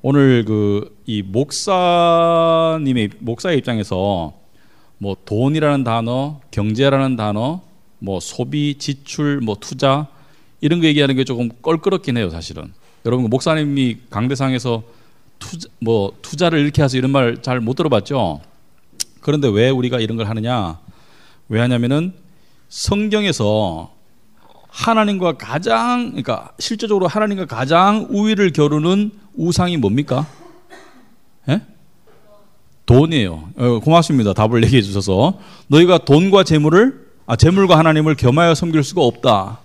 오늘 이 목사의 입장에서 뭐 돈이라는 단어, 경제라는 단어, 뭐 소비, 지출, 뭐 투자 이런 거 얘기하는 게 조금 껄끄럽긴 해요, 사실은. 여러분 목사님이 강대상에서 투자를 이렇게 하세요 이런 말 잘 못 들어봤죠? 그런데 왜 우리가 이런 걸 하느냐? 왜 하냐면은 성경에서 하나님과 그러니까 실제적으로 하나님과 가장 우위를 겨루는 우상이 뭡니까? 예? 돈이에요. 고맙습니다. 답을 얘기해 주셔서. 너희가 돈과 재물과 하나님을 겸하여 섬길 수가 없다.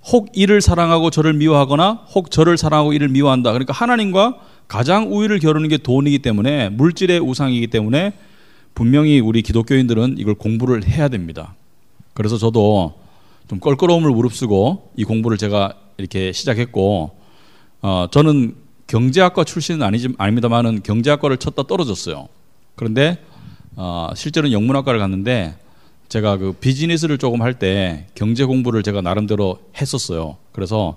혹 이를 사랑하고 저를 미워하거나 혹 저를 사랑하고 이를 미워한다. 그러니까 하나님과 가장 우위를 겨루는 게 돈이기 때문에, 물질의 우상이기 때문에 분명히 우리 기독교인들은 이걸 공부를 해야 됩니다. 그래서 저도 좀 껄끄러움을 무릅쓰고 이 공부를 제가 이렇게 시작했고, 저는 경제학과 출신은 아닙니다만은 경제학과를 쳤다 떨어졌어요. 그런데 실제로는 영문학과를 갔는데 제가 그 비즈니스를 조금 할 때 경제 공부를 제가 나름대로 했었어요. 그래서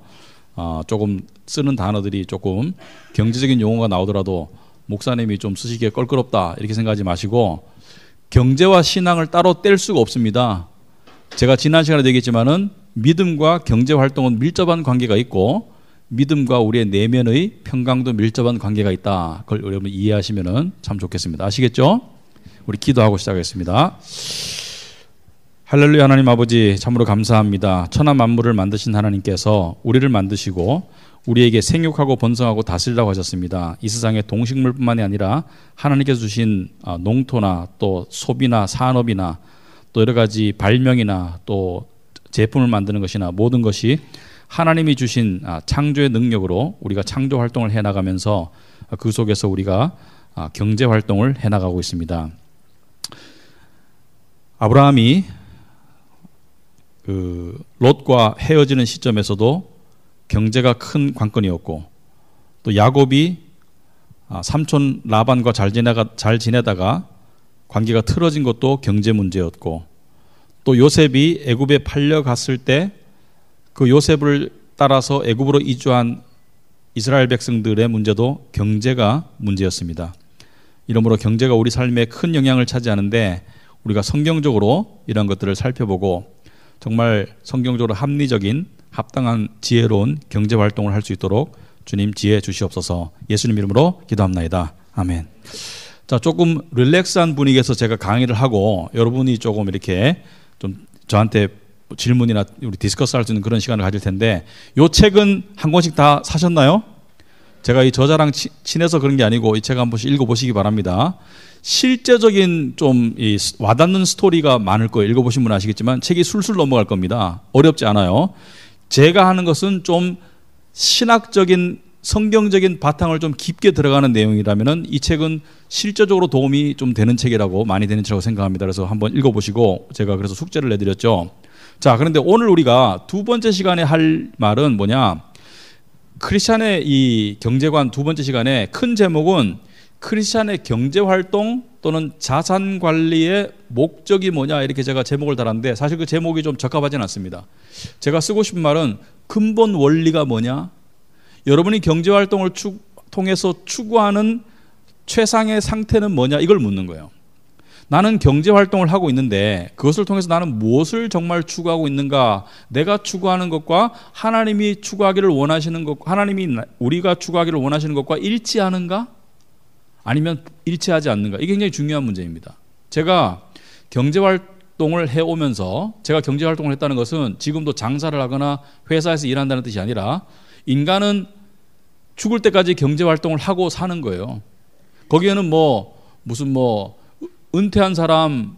조금 쓰는 단어들이 조금 경제적인 용어가 나오더라도 목사님이 좀 쓰시기에 껄끄럽다 이렇게 생각하지 마시고, 경제와 신앙을 따로 뗄 수가 없습니다. 제가 지난 시간에 얘기했지만은 믿음과 경제 활동은 밀접한 관계가 있고 믿음과 우리의 내면의 평강도 밀접한 관계가 있다. 그걸 여러분 이해하시면은 참 좋겠습니다. 아시겠죠? 우리 기도하고 시작하겠습니다. 할렐루야. 하나님 아버지 참으로 감사합니다. 천하 만물을 만드신 하나님께서 우리를 만드시고 우리에게 생육하고 번성하고 다스리라고 하셨습니다. 이 세상의 동식물뿐만이 아니라 하나님께서 주신 농토나 또 소비나 산업이나 또 여러 가지 발명이나 또 제품을 만드는 것이나 모든 것이 하나님이 주신 창조의 능력으로 우리가 창조 활동을 해나가면서 그 속에서 우리가 경제 활동을 해나가고 있습니다. 아브라함이 롯과 헤어지는 시점에서도 경제가 큰 관건이었고, 또 야곱이 삼촌 라반과 잘 지내다가 관계가 틀어진 것도 경제 문제였고, 또 요셉이 애굽에 팔려갔을 때 그 요셉을 따라서 애굽으로 이주한 이스라엘 백성들의 문제도 경제가 문제였습니다. 이러므로 경제가 우리 삶에 큰 영향을 차지하는데 우리가 성경적으로 이런 것들을 살펴보고 정말 성경적으로 합리적인 합당한 지혜로운 경제 활동을 할 수 있도록 주님 지혜 주시옵소서. 예수님 이름으로 기도합나이다. 아멘. 자, 조금 릴렉스한 분위기에서 제가 강의를 하고 여러분이 조금 이렇게 좀 저한테 질문이나 우리 디스커스 할 수 있는 그런 시간을 가질 텐데, 이 책은 한 권씩 다 사셨나요? 제가 이 저자랑 친해서 그런 게 아니고 이 책 한 번씩 읽어보시기 바랍니다. 실제적인 좀 와닿는 스토리가 많을 거예요. 읽어보신 분은 아시겠지만 책이 술술 넘어갈 겁니다. 어렵지 않아요. 제가 하는 것은 좀 신학적인 성경적인 바탕을 좀 깊게 들어가는 내용이라면은 이 책은 실제적으로 도움이 좀 되는 책이라고, 많이 되는 책이라고 생각합니다. 그래서 한번 읽어보시고, 제가 그래서 숙제를 내드렸죠. 자, 그런데 오늘 우리가 두 번째 시간에 할 말은 뭐냐? 크리스찬의 이 경제관 두 번째 시간에 큰 제목은 크리스찬의 경제활동 또는 자산관리의 목적이 뭐냐, 이렇게 제가 제목을 달았는데 사실 그 제목이 좀 적합하지는 않습니다. 제가 쓰고 싶은 말은 근본 원리가 뭐냐, 여러분이 경제활동을 통해서 추구하는 최상의 상태는 뭐냐, 이걸 묻는 거예요. 나는 경제활동을 하고 있는데 그것을 통해서 나는 무엇을 정말 추구하고 있는가, 내가 추구하는 것과 하나님이 추구하기를 원하시는 것, 하나님이 우리가 추구하기를 원하시는 것과 일치하는가, 아니면 일치하지 않는가, 이게 굉장히 중요한 문제입니다. 제가 경제활동을 해오면서, 제가 경제활동을 했다는 것은 지금도 장사를 하거나 회사에서 일한다는 뜻이 아니라 인간은 죽을 때까지 경제활동을 하고 사는 거예요. 거기에는 무슨 은퇴한 사람,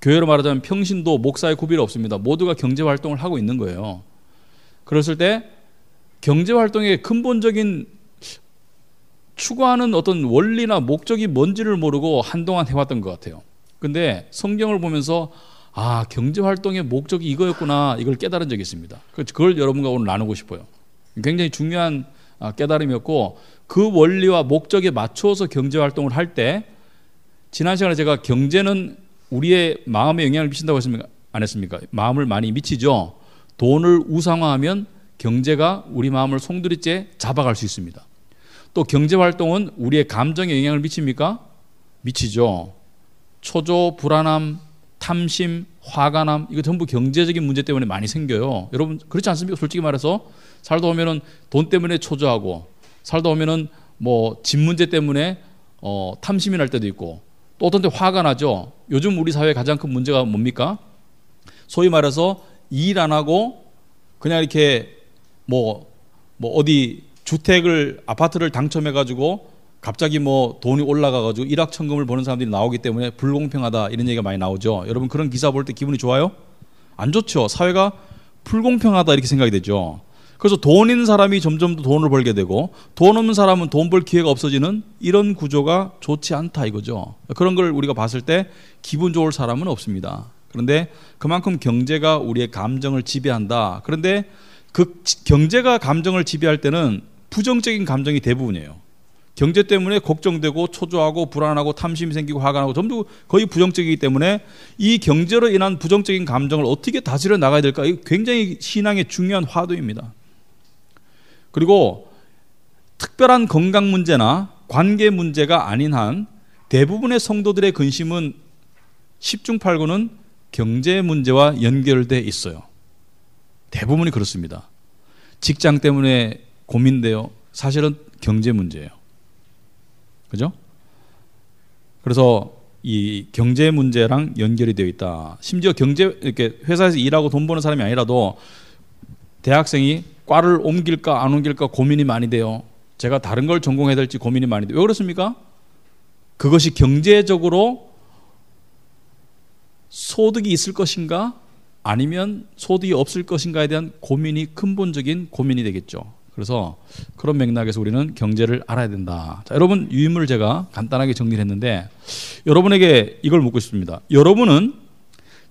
교회로 말하자면 평신도, 목사의 구별이 없습니다. 모두가 경제활동을 하고 있는 거예요. 그랬을 때 경제활동의 근본적인 추구하는 어떤 원리나 목적이 뭔지를 모르고 한동안 해왔던 것 같아요. 근데 성경을 보면서 경제활동의 목적이 이거였구나, 이걸 깨달은 적이 있습니다. 그걸 여러분과 오늘 나누고 싶어요. 굉장히 중요한 깨달음이었고, 그 원리와 목적에 맞춰서 경제활동을 할 때, 지난 시간에 제가 경제는 우리의 마음에 영향을 미친다고 했습니까? 안 했습니까? 마음을 많이 미치죠. 돈을 우상화하면 경제가 우리 마음을 송두리째 잡아갈 수 있습니다. 또 경제 활동은 우리의 감정에 영향을 미칩니까? 미치죠. 초조, 불안함, 탐심, 화가 남, 이거 전부 경제적인 문제 때문에 많이 생겨요. 여러분 그렇지 않습니까? 솔직히 말해서 살다 보면은 돈 때문에 초조하고, 살다 보면은 뭐 집 문제 때문에 탐심이 날 때도 있고, 또 어떤 때 화가 나죠. 요즘 우리 사회의 가장 큰 문제가 뭡니까? 소위 말해서 일 안 하고 그냥 이렇게 뭐 어디 주택을, 아파트를 당첨해가지고 갑자기 뭐 돈이 올라가가지고 일확천금을 버는 사람들이 나오기 때문에 불공평하다, 이런 얘기가 많이 나오죠. 여러분 그런 기사 볼 때 기분이 좋아요? 안 좋죠. 사회가 불공평하다 이렇게 생각이 되죠. 그래서 돈 있는 사람이 점점 더 돈을 벌게 되고, 돈 없는 사람은 돈 벌 기회가 없어지는 이런 구조가 좋지 않다 이거죠. 그런 걸 우리가 봤을 때 기분 좋을 사람은 없습니다. 그런데 그만큼 경제가 우리의 감정을 지배한다. 그런데 그 경제가 감정을 지배할 때는 부정적인 감정이 대부분이에요. 경제 때문에 걱정되고 초조하고 불안하고 탐심이 생기고 화가 나고 전부 거의 부정적이기 때문에 이 경제로 인한 부정적인 감정을 어떻게 다스려 나가야 될까? 이거 굉장히 신앙의 중요한 화두입니다. 그리고 특별한 건강 문제나 관계 문제가 아닌 한 대부분의 성도들의 근심은 10중 8구는 경제 문제와 연결돼 있어요. 대부분이 그렇습니다. 직장 때문에 고민돼요. 사실은 경제 문제예요. 그죠? 그래서 이 경제 문제랑 연결이 되어 있다. 심지어 이렇게 회사에서 일하고 돈 버는 사람이 아니라도 대학생이 과를 옮길까 안 옮길까 고민이 많이 돼요. 제가 다른 걸 전공해야 될지 고민이 많이 돼요. 왜 그렇습니까? 그것이 경제적으로 소득이 있을 것인가 아니면 소득이 없을 것인가에 대한 고민이 근본적인 고민이 되겠죠. 그래서 그런 맥락에서 우리는 경제를 알아야 된다. 자, 여러분 유인물을 제가 간단하게 정리를 했는데 여러분에게 이걸 묻고 싶습니다. 여러분은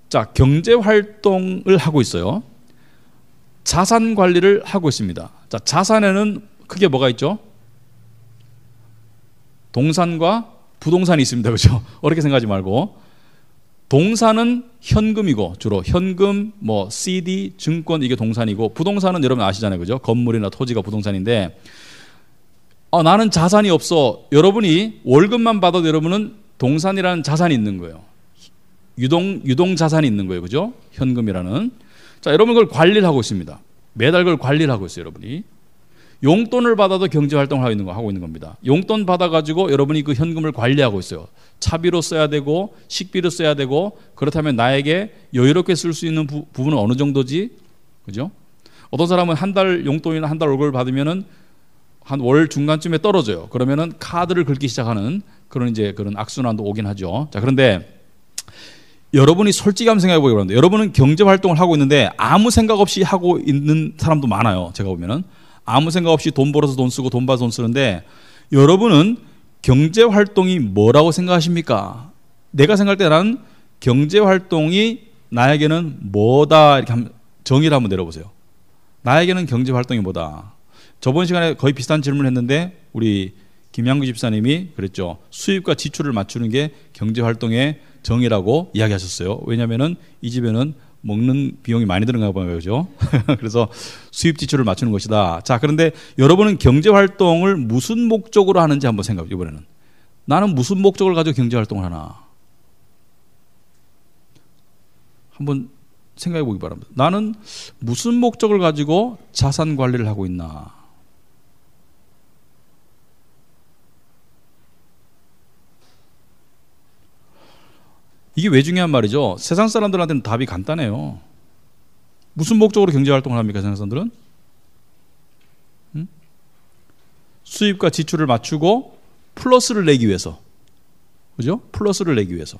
자, 경제 활동을 하고 있어요. 자산 관리를 하고 있습니다. 자, 자산에는 크게 뭐가 있죠? 동산과 부동산이 있습니다. 그렇죠? 어렵게 생각하지 말고. 동산은 현금이고, 주로 현금, 뭐 CD, 증권, 이게 동산이고, 부동산은 여러분 아시잖아요. 그죠? 건물이나 토지가 부동산인데, 나는 자산이 없어. 여러분이 월급만 받아도 여러분은 동산이라는 자산이 있는 거예요. 유동 자산이 있는 거예요. 그죠? 현금이라는. 자, 여러분 그걸 관리를 하고 있습니다. 매달 그걸 관리를 하고 있어요. 여러분이. 용돈을 받아도 경제활동을 하고 있는 겁니다. 용돈 받아가지고 여러분이 그 현금을 관리하고 있어요. 차비로 써야 되고 식비로 써야 되고, 그렇다면 나에게 여유롭게 쓸 수 있는 부분은 어느 정도지? 그죠? 어떤 사람은 한 달 용돈이나 한 달 월급을 받으면은 한 월 중간쯤에 떨어져요. 그러면은 카드를 긁기 시작하는 그런 악순환도 오긴 하죠. 자, 그런데 여러분이 솔직히 한번 생각해 보기 바랍니다. 여러분은 경제 활동을 하고 있는데 아무 생각 없이 하고 있는 사람도 많아요. 제가 보면은 아무 생각 없이 돈 벌어서 돈 쓰고 돈 받아서 돈 쓰는데, 여러분은 경제 활동이 뭐라고 생각하십니까? 내가 생각할 때 나는 경제 활동이 나에게는 뭐다, 이렇게 정의를 한번 내려보세요. 나에게는 경제 활동이 뭐다. 저번 시간에 거의 비슷한 질문을 했는데 우리 김양구 집사님이 그랬죠. 수입과 지출을 맞추는 게 경제 활동의 정의라고 이야기하셨어요. 왜냐하면은 이 집에는 먹는 비용이 많이 드는가 봐요. 그죠? 그래서 수입 지출을 맞추는 것이다. 자, 그런데 여러분은 경제 활동을 무슨 목적으로 하는지 한번 생각해 보세요. 이번에는 나는 무슨 목적을 가지고 경제 활동을 하나? 한번 생각해 보기 바랍니다. 나는 무슨 목적을 가지고 자산 관리를 하고 있나? 이게 왜 중요한 말이죠? 세상 사람들한테는 답이 간단해요. 무슨 목적으로 경제활동을 합니까? 세상 사람들은? 수입과 지출을 맞추고 플러스를 내기 위해서. 그죠? 플러스를 내기 위해서.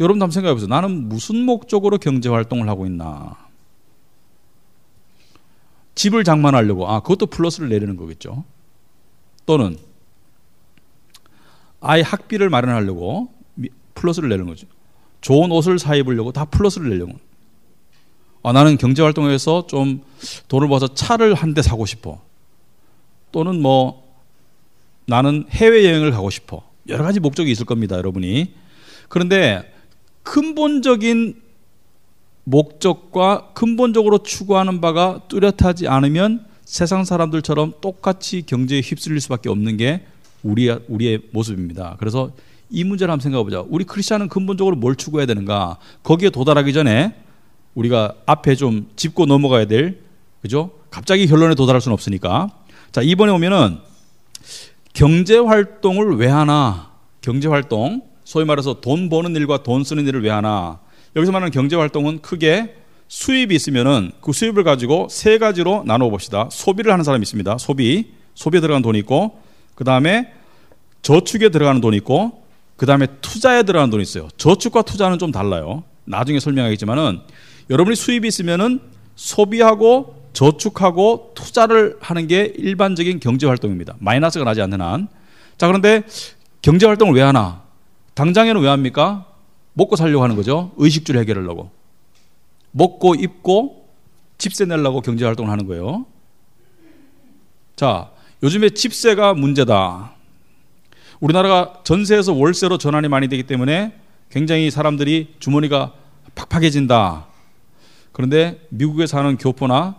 여러분도 한번 생각해 보세요. 나는 무슨 목적으로 경제활동을 하고 있나? 집을 장만하려고. 그것도 플러스를 내려는 거겠죠. 또는 아이 학비를 마련하려고 플러스를 내는 거죠. 좋은 옷을 사 입으려고 다 플러스를 내려고. 나는 경제활동에서 좀 돈을 모아서 차를 한 대 사고 싶어. 또는 뭐 나는 해외여행을 가고 싶어. 여러 가지 목적이 있을 겁니다, 여러분이. 그런데 근본적인 목적과 근본적으로 추구하는 바가 뚜렷하지 않으면 세상 사람들처럼 똑같이 경제에 휩쓸릴 수밖에 없는 게 우리의 모습입니다. 그래서 이 문제를 한번 생각해 보자. 우리 크리스천은 근본적으로 뭘 추구해야 되는가? 거기에 도달하기 전에 우리가 앞에 좀 짚고 넘어가야 될, 그죠? 갑자기 결론에 도달할 수는 없으니까. 자, 이번에 오면은 경제 활동을 왜 하나? 경제 활동, 소위 말해서 돈 버는 일과 돈 쓰는 일을 왜 하나? 여기서 말하는 경제 활동은 크게 수입이 있으면은 그 수입을 가지고 세 가지로 나누어 봅시다. 소비를 하는 사람이 있습니다. 소비에 들어가는 돈이 있고, 그 다음에 저축에 들어가는 돈이 있고, 그 다음에 투자에 들어가는 돈이 있어요. 저축과 투자는 좀 달라요. 나중에 설명하겠지만은 여러분이 수입이 있으면은 소비하고 저축하고 투자를 하는 게 일반적인 경제 활동입니다. 마이너스가 나지 않는 한. 자, 그런데 경제 활동을 왜 하나? 당장에는 왜 합니까? 먹고 살려고 하는 거죠. 의식주를 해결하려고. 먹고 입고 집세 내려고 경제 활동을 하는 거예요. 자, 요즘에 집세가 문제다. 우리나라가 전세에서 월세로 전환이 많이 되기 때문에 굉장히 사람들이 주머니가 팍팍해진다. 그런데 미국에 사는 교포나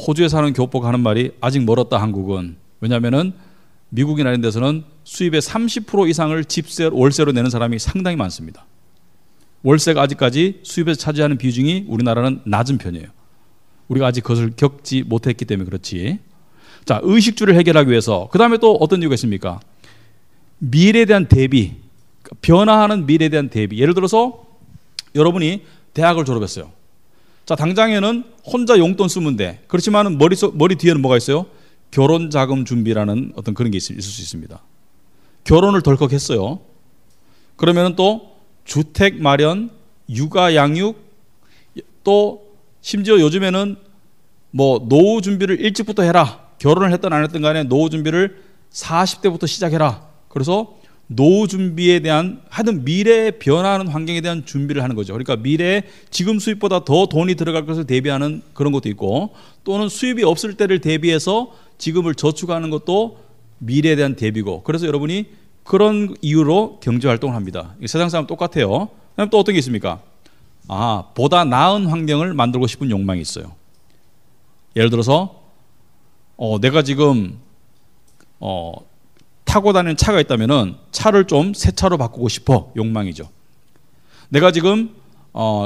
호주에 사는 교포가 하는 말이 아직 멀었다, 한국은. 왜냐하면은 미국이나 이런 데서는 수입의 30% 이상을 월세로 내는 사람이 상당히 많습니다. 월세가 아직까지 수입에서 차지하는 비중이 우리나라는 낮은 편이에요. 우리가 아직 그것을 겪지 못했기 때문에 그렇지. 자, 의식주를 해결하기 위해서 그 다음에 또 어떤 이유가 있습니까? 미래에 대한 대비, 변화하는 미래에 대한 대비. 예를 들어서 여러분이 대학을 졸업했어요. 자, 당장에는 혼자 용돈 쓰면 돼. 그렇지만 머리 뒤에는 뭐가 있어요? 결혼 자금 준비라는 어떤 그런 게 있을 수 있습니다. 결혼을 덜컥 했어요. 그러면 또 주택 마련, 육아 양육, 또 심지어 요즘에는 뭐 노후 준비를 일찍부터 해라. 결혼을 했든 안 했든 간에 노후 준비를 40대부터 시작해라. 그래서 노후 준비에 대한, 하여튼 미래에 변화하는 환경에 대한 준비를 하는 거죠. 그러니까 미래에 지금 수입보다 더 돈이 들어갈 것을 대비하는 그런 것도 있고, 또는 수입이 없을 때를 대비해서 지금을 저축하는 것도 미래에 대한 대비고. 그래서 여러분이 그런 이유로 경제활동을 합니다. 세상 사람 똑같아요. 그다음 또 어떤 게 있습니까? 보다 나은 환경을 만들고 싶은 욕망이 있어요. 예를 들어서 내가 지금 타고 다니는 차가 있다면은 차를 좀 새 차로 바꾸고 싶어. 욕망이죠. 내가 지금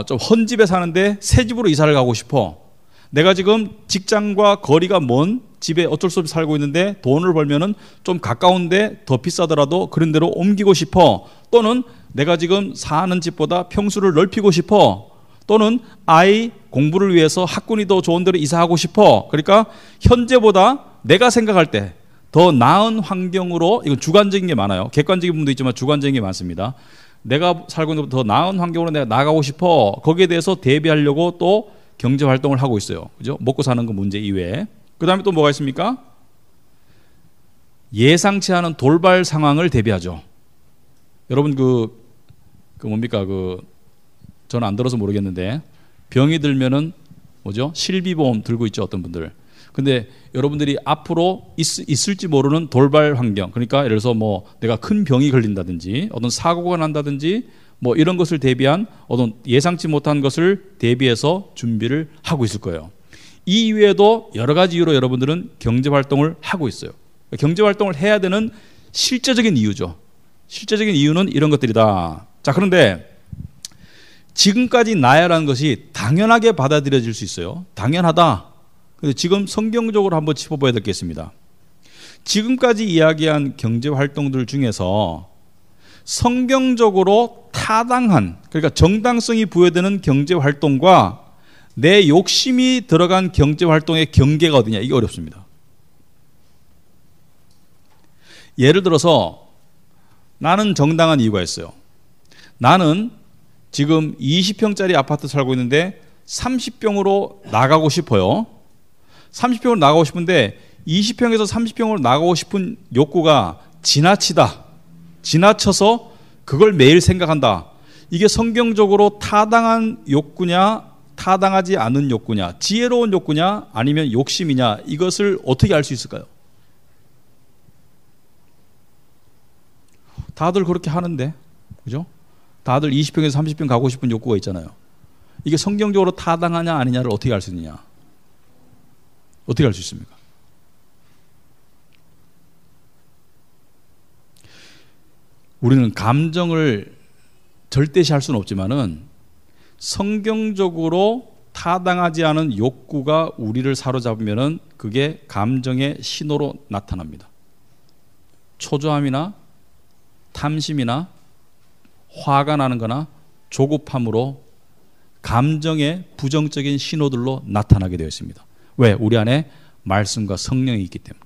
좀 헌집에 사는데 새 집으로 이사를 가고 싶어. 내가 지금 직장과 거리가 먼 집에 어쩔 수 없이 살고 있는데 돈을 벌면은 좀 가까운데 더 비싸더라도 그런 데로 옮기고 싶어. 또는 내가 지금 사는 집보다 평수를 넓히고 싶어. 또는 아이 공부를 위해서 학군이 더 좋은 데로 이사하고 싶어. 그러니까 현재보다 내가 생각할 때 더 나은 환경으로, 이건 주관적인 게 많아요. 객관적인 부분도 있지만 주관적인 게 많습니다. 내가 살고 있는 더 나은 환경으로 내가 나가고 싶어. 거기에 대해서 대비하려고 또 경제 활동을 하고 있어요. 그죠? 먹고 사는 거 문제 이외에. 그 다음에 또 뭐가 있습니까? 예상치 않은 돌발 상황을 대비하죠. 여러분 뭡니까? 저는 안 들어서 모르겠는데 병이 들면은 뭐죠? 실비보험 들고 있죠, 어떤 분들. 근데 여러분들이 앞으로 있을지 모르는 돌발 환경, 그러니까 예를 들어서 뭐 내가 큰 병이 걸린다든지 어떤 사고가 난다든지 뭐 이런 것을 대비한 어떤 예상치 못한 것을 대비해서 준비를 하고 있을 거예요. 이 이외에도 여러 가지 이유로 여러분들은 경제 활동을 하고 있어요. 경제 활동을 해야 되는 실제적인 이유죠. 실제적인 이유는 이런 것들이다. 자, 그런데 지금까지 나야라는 것이 당연하게 받아들여질 수 있어요. 당연하다. 근데 지금 성경적으로 한번 짚어봐야 될 게 있습니다. 지금까지 이야기한 경제 활동들 중에서 성경적으로 타당한, 그러니까 정당성이 부여되는 경제 활동과 내 욕심이 들어간 경제 활동의 경계가 어디냐, 이게 어렵습니다. 예를 들어서 나는 정당한 이유가 있어요. 나는 지금 20평짜리 아파트 살고 있는데 30평으로 나가고 싶어요. 30평으로 나가고 싶은데 20평에서 30평으로 나가고 싶은 욕구가 지나쳐서 그걸 매일 생각한다. 이게 성경적으로 타당한 욕구냐, 타당하지 않은 욕구냐, 지혜로운 욕구냐, 아니면 욕심이냐, 이것을 어떻게 알 수 있을까요? 다들 그렇게 하는데, 그죠? 다들 20평에서 30평 가고 싶은 욕구가 있잖아요. 이게 성경적으로 타당하냐 아니냐를 어떻게 알 수 있느냐? 어떻게 할 수 있습니까? 우리는 감정을 절대시할 수는 없지만은 성경적으로 타당하지 않은 욕구가 우리를 사로잡으면은 그게 감정의 신호로 나타납니다. 초조함이나 탐심이나 화가 나는 거나 조급함으로 감정의 부정적인 신호들로 나타나게 되어 있습니다. 왜? 우리 안에 말씀과 성령이 있기 때문에.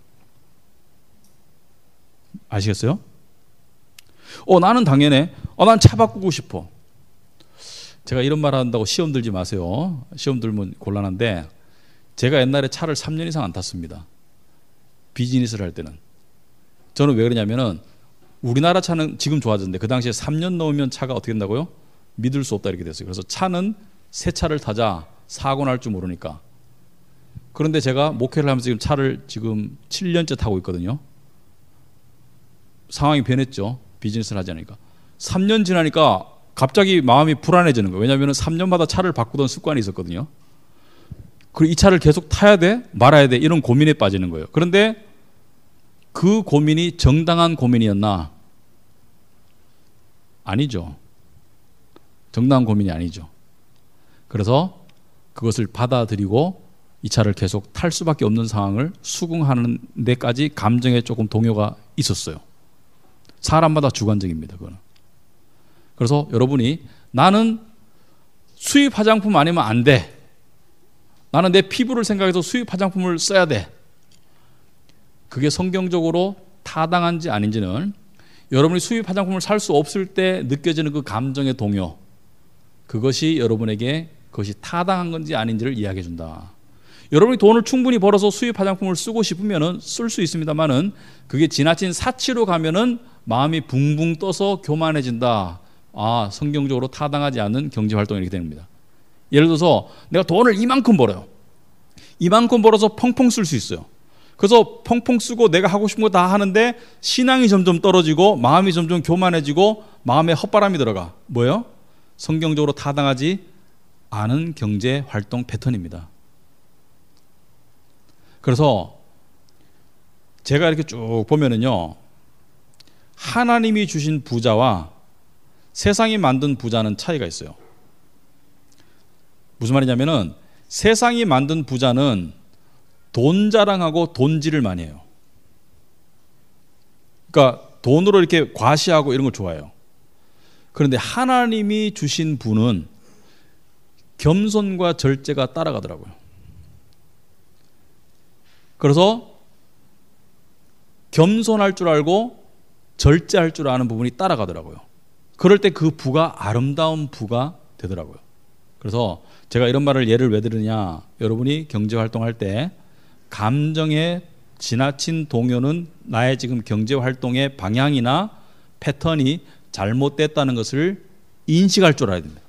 아시겠어요? 나는 당연해. 난 차 바꾸고 싶어. 제가 이런 말 한다고 시험 들지 마세요. 시험 들면 곤란한데 제가 옛날에 차를 3년 이상 안 탔습니다. 비즈니스를 할 때는. 저는 왜 그러냐면은 우리나라 차는 지금 좋아졌는데 그 당시에 3년 넘으면 차가 어떻게 된다고요? 믿을 수 없다 이렇게 됐어요. 그래서 차는 새 차를 타자 사고 날 줄 모르니까. 그런데 제가 목회를 하면서 지금 차를 지금 7년째 타고 있거든요. 상황이 변했죠. 비즈니스를 하지 않으니까. 3년 지나니까 갑자기 마음이 불안해지는 거예요. 왜냐하면 3년마다 차를 바꾸던 습관이 있었거든요. 그리고 이 차를 계속 타야 돼? 말아야 돼? 이런 고민에 빠지는 거예요. 그런데 그 고민이 정당한 고민이었나? 아니죠. 정당한 고민이 아니죠. 그래서 그것을 받아들이고 이 차를 계속 탈 수밖에 없는 상황을 수긍하는 데까지 감정에 조금 동요가 있었어요. 사람마다 주관적입니다. 그거는. 그래서 여러분이 나는 수입 화장품 아니면 안 돼. 나는 내 피부를 생각해서 수입 화장품을 써야 돼. 그게 성경적으로 타당한지 아닌지는 여러분이 수입 화장품을 살 수 없을 때 느껴지는 그 감정의 동요, 그것이 여러분에게 그것이 타당한 건지 아닌지를 이야기해 준다. 여러분이 돈을 충분히 벌어서 수입 화장품을 쓰고 싶으면은 쓸 수 있습니다만은 그게 지나친 사치로 가면은 마음이 붕붕 떠서 교만해진다. 성경적으로 타당하지 않는 경제 활동이 이렇게 되는 겁니다. 예를 들어서 내가 돈을 이만큼 벌어요. 이만큼 벌어서 펑펑 쓸 수 있어요. 그래서 펑펑 쓰고 내가 하고 싶은 거 다 하는데 신앙이 점점 떨어지고 마음이 점점 교만해지고 마음에 헛바람이 들어가. 뭐예요? 성경적으로 타당하지 않은 경제 활동 패턴입니다. 그래서 제가 이렇게 쭉 보면은요, 하나님이 주신 부자와 세상이 만든 부자는 차이가 있어요. 무슨 말이냐면은 세상이 만든 부자는 돈 자랑하고 돈질을 많이 해요. 그러니까 돈으로 이렇게 과시하고 이런 걸 좋아해요. 그런데 하나님이 주신 분은 겸손과 절제가 따라가더라고요. 그래서 겸손할 줄 알고 절제할 줄 아는 부분이 따라가더라고요. 그럴 때 그 부가 아름다운 부가 되더라고요. 그래서 제가 이런 말을 예를 왜 들으냐, 여러분이 경제활동할 때 감정의 지나친 동요는 나의 지금 경제활동의 방향이나 패턴이 잘못됐다는 것을 인식할 줄 알아야 됩니다.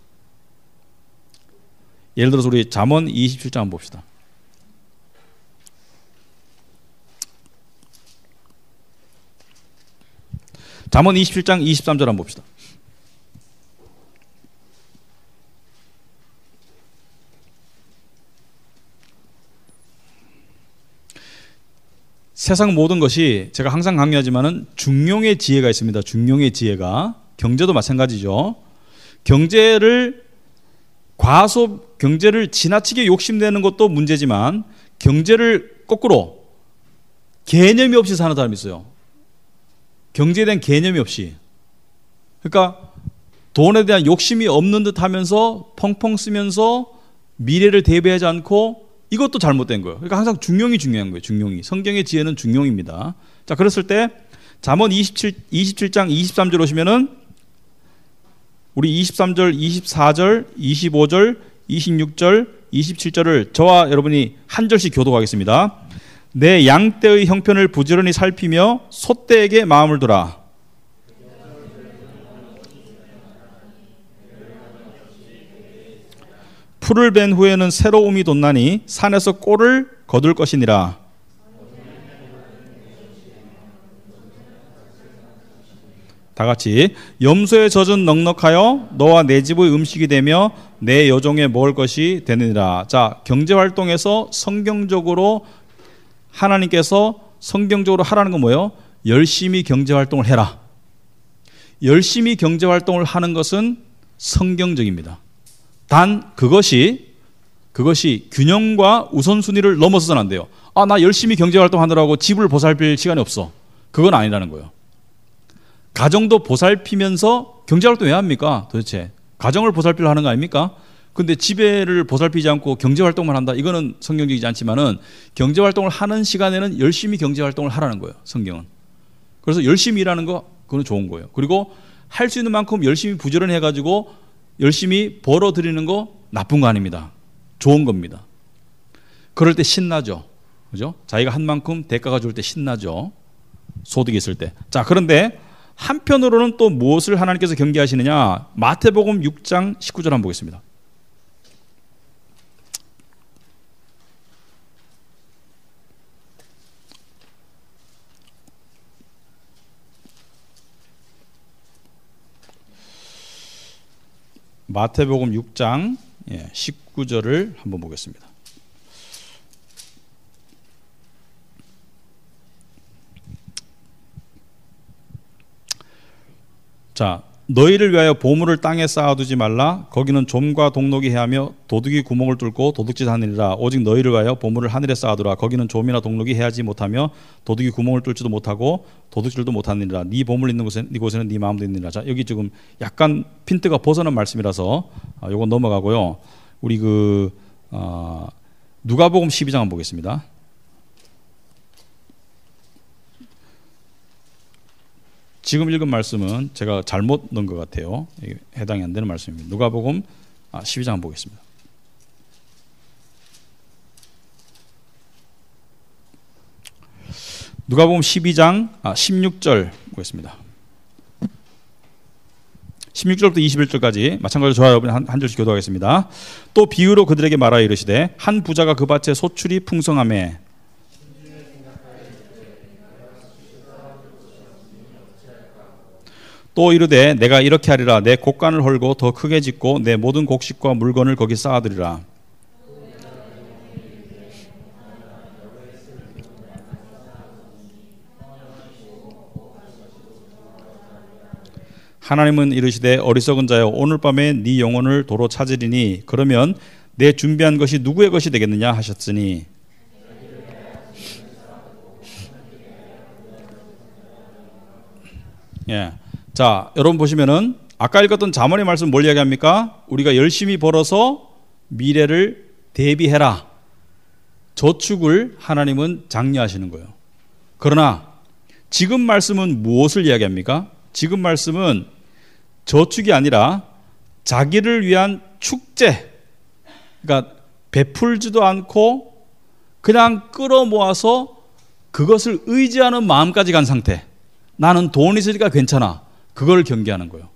예를 들어서 우리 잠언 27장 한번 봅시다. 잠언 27장 23절 한번 봅시다. 세상 모든 것이 제가 항상 강조하지만은 중용의 지혜가 있습니다. 중용의 지혜가. 경제도 마찬가지죠. 경제를 지나치게 욕심내는 것도 문제지만 경제를 거꾸로 개념이 없이 사는 사람이 있어요. 경제에 대한 개념이 없이. 그러니까 돈에 대한 욕심이 없는 듯 하면서 펑펑 쓰면서 미래를 대비하지 않고, 이것도 잘못된 거예요. 그러니까 항상 중용이 중요한 거예요. 중용이. 성경의 지혜는 중용입니다. 자, 그랬을 때 잠언 27장 23절 오시면은 우리 23절, 24절, 25절, 26절, 27절을 저와 여러분이 한 절씩 교독하겠습니다. 내 양떼의 형편을 부지런히 살피며 소떼에게 마음을 두라. 풀을 벤 후에는 새로움이 돋나니 산에서 꼴을 거둘 것이니라. 다 같이. 염소의 젖은 넉넉하여 너와 내 집의 음식이 되며 내 여종의 먹을 것이 되느니라. 자, 경제활동에서 성경적으로 하나님께서 성경적으로 하라는 건 뭐예요? 열심히 경제활동을 해라. 열심히 경제활동을 하는 것은 성경적입니다. 단 그것이 균형과 우선순위를 넘어서서는 안 돼요. 나 열심히 경제활동하느라고 집을 보살필 시간이 없어. 그건 아니라는 거예요. 가정도 보살피면서 경제활동 왜 합니까? 도대체 가정을 보살피려 하는 거 아닙니까? 근데 집에를 보살피지 않고 경제활동만 한다. 이거는 성경적이지 않지만은 경제활동을 하는 시간에는 열심히 경제활동을 하라는 거예요. 성경은. 그래서 열심히 일하는 거 그건 좋은 거예요. 그리고 할 수 있는 만큼 열심히 부지런히 해가지고 열심히 벌어들이는 거 나쁜 거 아닙니다. 좋은 겁니다. 그럴 때 신나죠. 그죠? 자기가 한 만큼 대가가 줄 때 신나죠. 소득이 있을 때. 자, 그런데 한편으로는 또 무엇을 하나님께서 경계하시느냐? 마태복음 6장 19절 한번 보겠습니다. 마태복음 6장 19절을 한번 보겠습니다. 자, 너희를 위하여 보물을 땅에 쌓아두지 말라. 거기는 좀과 동록이 해하며 도둑이 구멍을 뚫고 도둑질 하느니라. 오직 너희를 위하여 보물을 하늘에 쌓아두라. 거기는 좀이나 동록이 해하지 못하며 도둑이 구멍을 뚫지도 못하고 도둑질도 못하느니라. 네 보물 있는 곳에는 네 마음도 있느니라. 자, 여기 지금 약간 핀트가 벗어난 말씀이라서 요건 넘어가고요. 우리 누가복음 12장 한번 보겠습니다. 지금 읽은 말씀은 제가 잘못 넣은 것 같아요. 해당이 안 되는 말씀입니다. 누가복음 12장 한번 보겠습니다. 누가복음 12장 16절 보겠습니다. 16절부터 21절까지 마찬가지로 저와 여러분이 한 절씩 교도하겠습니다. 또 비유로 그들에게 말하여 이르시되 한 부자가 그 밭에 소출이 풍성하매 또 이르되 내가 이렇게 하리라. 내 곡간을 헐고 더 크게 짓고 내 모든 곡식과 물건을 거기 쌓아두리라. 하나님은 이르시되 어리석은 자여 오늘 밤에 네 영혼을 도로 찾으리니 그러면 내 준비한 것이 누구의 것이 되겠느냐 하셨으니. 자, 여러분 보시면은 아까 읽었던 잠언의 말씀 뭘 이야기합니까? 우리가 열심히 벌어서 미래를 대비해라. 저축을 하나님은 장려하시는 거예요. 그러나 지금 말씀은 무엇을 이야기합니까? 지금 말씀은 저축이 아니라 자기를 위한 축제, 그러니까 베풀지도 않고 그냥 끌어모아서 그것을 의지하는 마음까지 간 상태. 나는 돈 있으니까 괜찮아. 그걸 경계하는 거예요.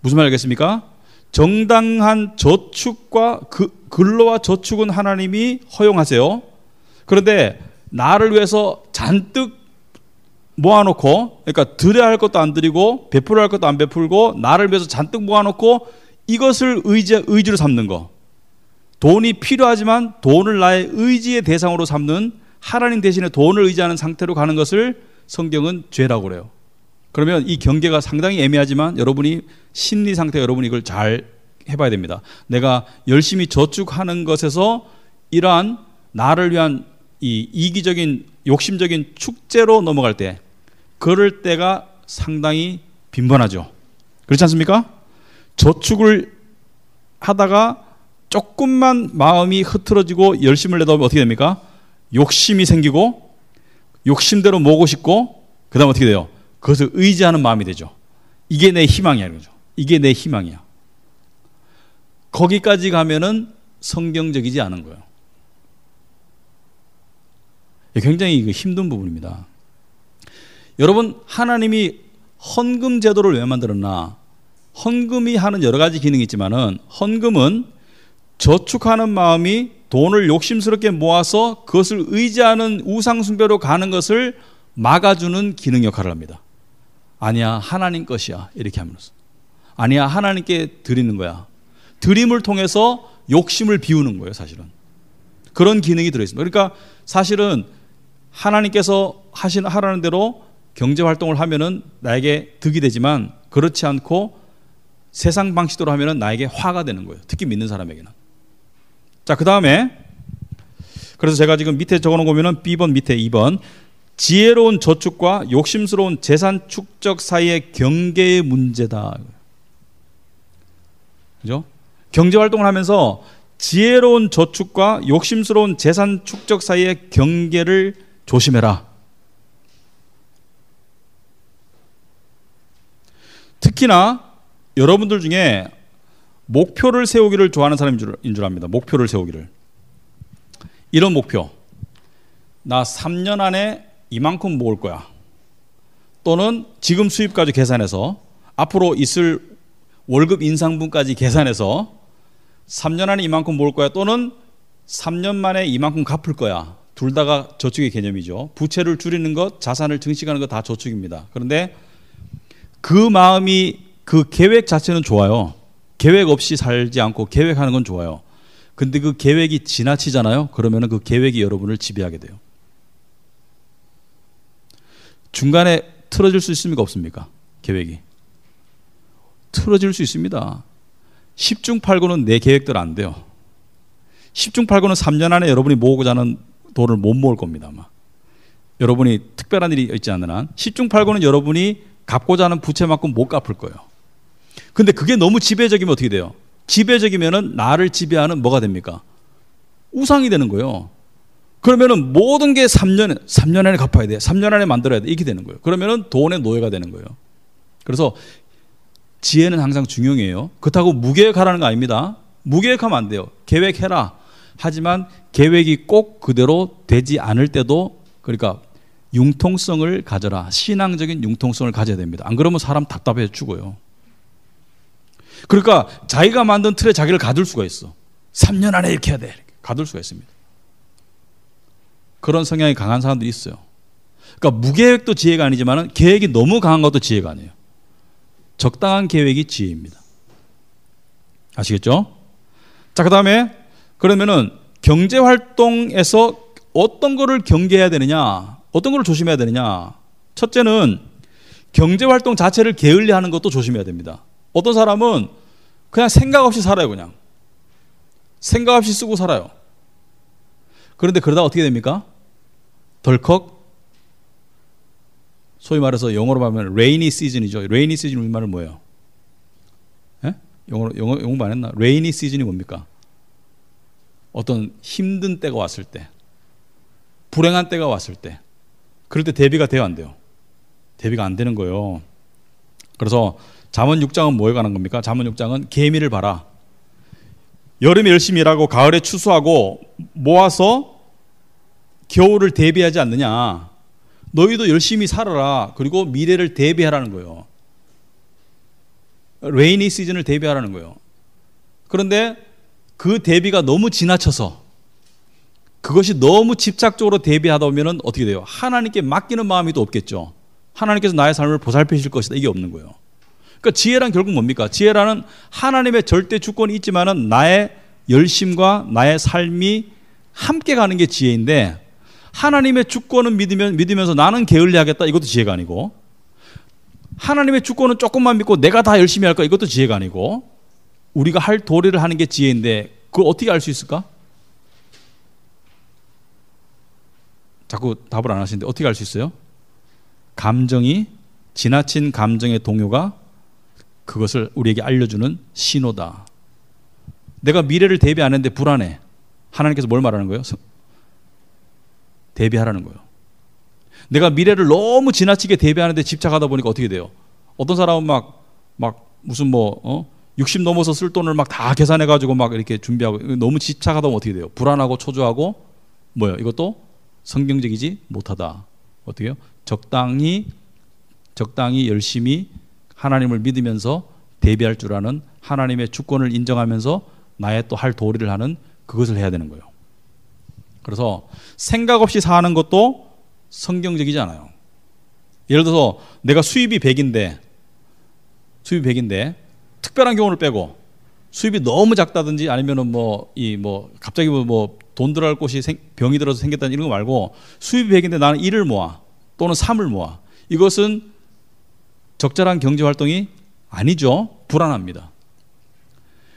무슨 말 알겠습니까? 정당한 저축과 근로와 저축은 하나님이 허용하세요. 그런데 나를 위해서 잔뜩 모아놓고, 그러니까 드려야 할 것도 안 드리고 베풀어야 할 것도 안 베풀고 나를 위해서 잔뜩 모아놓고 이것을 의지로 삼는 거. 돈이 필요하지만 돈을 나의 의지의 대상으로 삼는, 하나님 대신에 돈을 의지하는 상태로 가는 것을 성경은 죄라고 그래요. 그러면 이 경계가 상당히 애매하지만 여러분이 심리 상태, 여러분이 이걸 잘 해봐야 됩니다. 내가 열심히 저축하는 것에서 이러한 나를 위한 이 이기적인 욕심적인 축제로 넘어갈 때, 그럴 때가 상당히 빈번하죠. 그렇지 않습니까? 저축을 하다가 조금만 마음이 흐트러지고 열심을 내다 보면 어떻게 됩니까? 욕심이 생기고 욕심대로 모으고 싶고, 그 다음 어떻게 돼요? 그것을 의지하는 마음이 되죠. 이게 내 희망이야. 그죠? 이게 내 희망이야. 거기까지 가면은 성경적이지 않은 거예요. 굉장히 힘든 부분입니다. 여러분, 하나님이 헌금 제도를 왜 만들었나? 헌금이 하는 여러 가지 기능이 있지만은, 헌금은 저축하는 마음이 돈을 욕심스럽게 모아서 그것을 의지하는 우상숭배로 가는 것을 막아주는 기능 역할을 합니다. 아니야, 하나님 것이야. 이렇게 하면서. 아니야, 하나님께 드리는 거야. 드림을 통해서 욕심을 비우는 거예요, 사실은. 그런 기능이 들어있습니다. 그러니까 사실은 하나님께서 하라는 대로 경제 활동을 하면은 나에게 득이 되지만 그렇지 않고 세상 방식대로 하면은 나에게 화가 되는 거예요. 특히 믿는 사람에게는. 자, 그 다음에 그래서 제가 지금 밑에 적어놓은 거 보면은 B번 밑에 2번 지혜로운 저축과 욕심스러운 재산 축적 사이의 경계의 문제다. 그죠? 경제 활동을 하면서 지혜로운 저축과 욕심스러운 재산 축적 사이의 경계를 조심해라. 특히나 여러분들 중에 목표를 세우기를 좋아하는 사람인 줄 압니다. 목표를 세우기를. 이런 목표. 나 3년 안에 이만큼 모을 거야. 또는 지금 수입까지 계산해서 앞으로 있을 월급 인상분까지 계산해서 3년 안에 이만큼 모을 거야. 또는 3년 만에 이만큼 갚을 거야. 둘 다가 저축의 개념이죠. 부채를 줄이는 것, 자산을 증식하는 것 다 저축입니다. 그런데 그 마음이, 그 계획 자체는 좋아요. 계획 없이 살지 않고 계획하는 건 좋아요. 근데 그 계획이 지나치잖아요. 그러면 그 계획이 여러분을 지배하게 돼요. 중간에 틀어질 수 있습니까? 없습니까? 계획이. 틀어질 수 있습니다. 10중 8구는 내 계획대로 안 돼요. 10중 8구는 3년 안에 여러분이 모으고자 하는 돈을 못 모을 겁니다. 아마. 여러분이 특별한 일이 있지 않는 한 10중 8구는 여러분이 갚고자 하는 부채만큼 못 갚을 거예요. 근데 그게 너무 지배적이면 어떻게 돼요? 지배적이면은 나를 지배하는 뭐가 됩니까? 우상이 되는 거예요. 그러면은 모든 게 3년 안에 갚아야 돼. 3년 안에 만들어야 돼. 이렇게 되는 거예요. 그러면은 돈의 노예가 되는 거예요. 그래서 지혜는 항상 중요해요. 그렇다고 무계획하라는 거 아닙니다. 무계획하면 안 돼요. 계획해라. 하지만 계획이 꼭 그대로 되지 않을 때도, 그러니까 융통성을 가져라. 신앙적인 융통성을 가져야 됩니다. 안 그러면 사람 답답해 죽어요. 그러니까 자기가 만든 틀에 자기를 가둘 수가 있어. 3년 안에 이렇게 해야 돼. 이렇게 가둘 수가 있습니다. 그런 성향이 강한 사람들이 있어요. 그러니까 무계획도 지혜가 아니지만 계획이 너무 강한 것도 지혜가 아니에요. 적당한 계획이 지혜입니다. 아시겠죠? 자, 그 다음에 그러면은 경제활동에서 어떤 거를 경계해야 되느냐, 어떤 거를 조심해야 되느냐. 첫째는 경제활동 자체를 게을리하는 것도 조심해야 됩니다. 어떤 사람은 그냥 생각 없이 살아요. 그냥 생각 없이 쓰고 살아요. 그런데 그러다가 어떻게 됩니까? 덜컥, 소위 말해서 영어로 말하면 rainy season이죠. rainy season 우리말은 뭐예요? 예? 영어 공부 안 했나? rainy season이 뭡니까? 어떤 힘든 때가 왔을 때, 불행한 때가 왔을 때, 그럴 때 대비가 돼요, 안 돼요? 대비가 안 되는 거예요. 그래서 잠언 6장은 뭐에 관한 겁니까? 잠언 6장은 계미를 봐라. 여름에 열심히 일하고 가을에 추수하고 모아서 겨울을 대비하지 않느냐. 너희도 열심히 살아라. 그리고 미래를 대비하라는 거예요. 레이니 시즌을 대비하라는 거예요. 그런데 그 대비가 너무 지나쳐서, 그것이 너무 집착적으로 대비하다 보면 어떻게 돼요? 하나님께 맡기는 마음이 또 없겠죠. 하나님께서 나의 삶을 보살피실 것이다. 이게 없는 거예요. 그러니까 지혜란 결국 뭡니까? 지혜라는 하나님의 절대 주권이 있지만은 나의 열심과 나의 삶이 함께 가는 게 지혜인데, 하나님의 주권은 믿으면서 나는 게을리하겠다. 이것도 지혜가 아니고, 하나님의 주권은 조금만 믿고 내가 다 열심히 할까? 이것도 지혜가 아니고, 우리가 할 도리를 하는 게 지혜인데 그걸 어떻게 알 수 있을까? 자꾸 답을 안 하시는데 어떻게 알 수 있어요? 감정이, 지나친 감정의 동요가 그것을 우리에게 알려주는 신호다. 내가 미래를 대비 안 했는데 불안해. 하나님께서 뭘 말하는 거예요? 대비하라는 거예요. 내가 미래를 너무 지나치게 대비하는데 집착하다 보니까 어떻게 돼요? 어떤 사람은 막 무슨 60 넘어서 쓸 돈을 막 다 계산해가지고 막 이렇게 준비하고, 너무 집착하다 보면 어떻게 돼요? 불안하고 초조하고, 뭐예요? 이것도 성경적이지 못하다. 어떻게 해요? 적당히 열심히 하나님을 믿으면서 대비할 줄 아는, 하나님의 주권을 인정하면서 나의 또 할 도리를 하는, 그것을 해야 되는 거예요. 그래서 생각 없이 사는 것도 성경적이지 않아요. 예를 들어서 내가 수입이 100인데 특별한 경우를 빼고 수입이 너무 작다든지 아니면은 갑자기 돈 들어갈 곳이 병이 들어서 생겼다는 이런 거 말고 수입이 100인데 나는 1을 모아 또는 3을 모아. 이것은 적절한 경제활동이 아니죠. 불안합니다.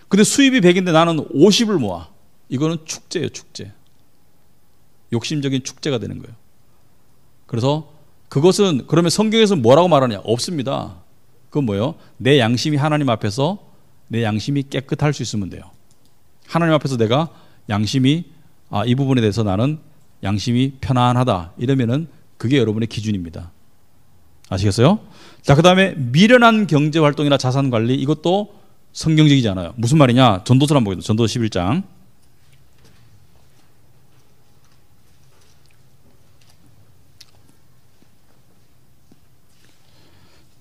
근데 수입이 100인데 나는 50을 모아. 이거는 축제예요, 축제. 욕심적인 축제가 되는 거예요. 그래서 그것은 그러면 성경에서 뭐라고 말하냐? 없습니다. 그건 뭐예요? 내 양심이 하나님 앞에서 내 양심이 깨끗할 수 있으면 돼요. 하나님 앞에서 내가 양심이 이 부분에 대해서 나는 양심이 편안하다 이러면은 그게 여러분의 기준입니다. 아시겠어요? 자, 그 다음에 미련한 경제활동이나 자산관리 이것도 성경적이지 않아요. 무슨 말이냐? 전도서를 한번 보겠습니다. 전도서 11장.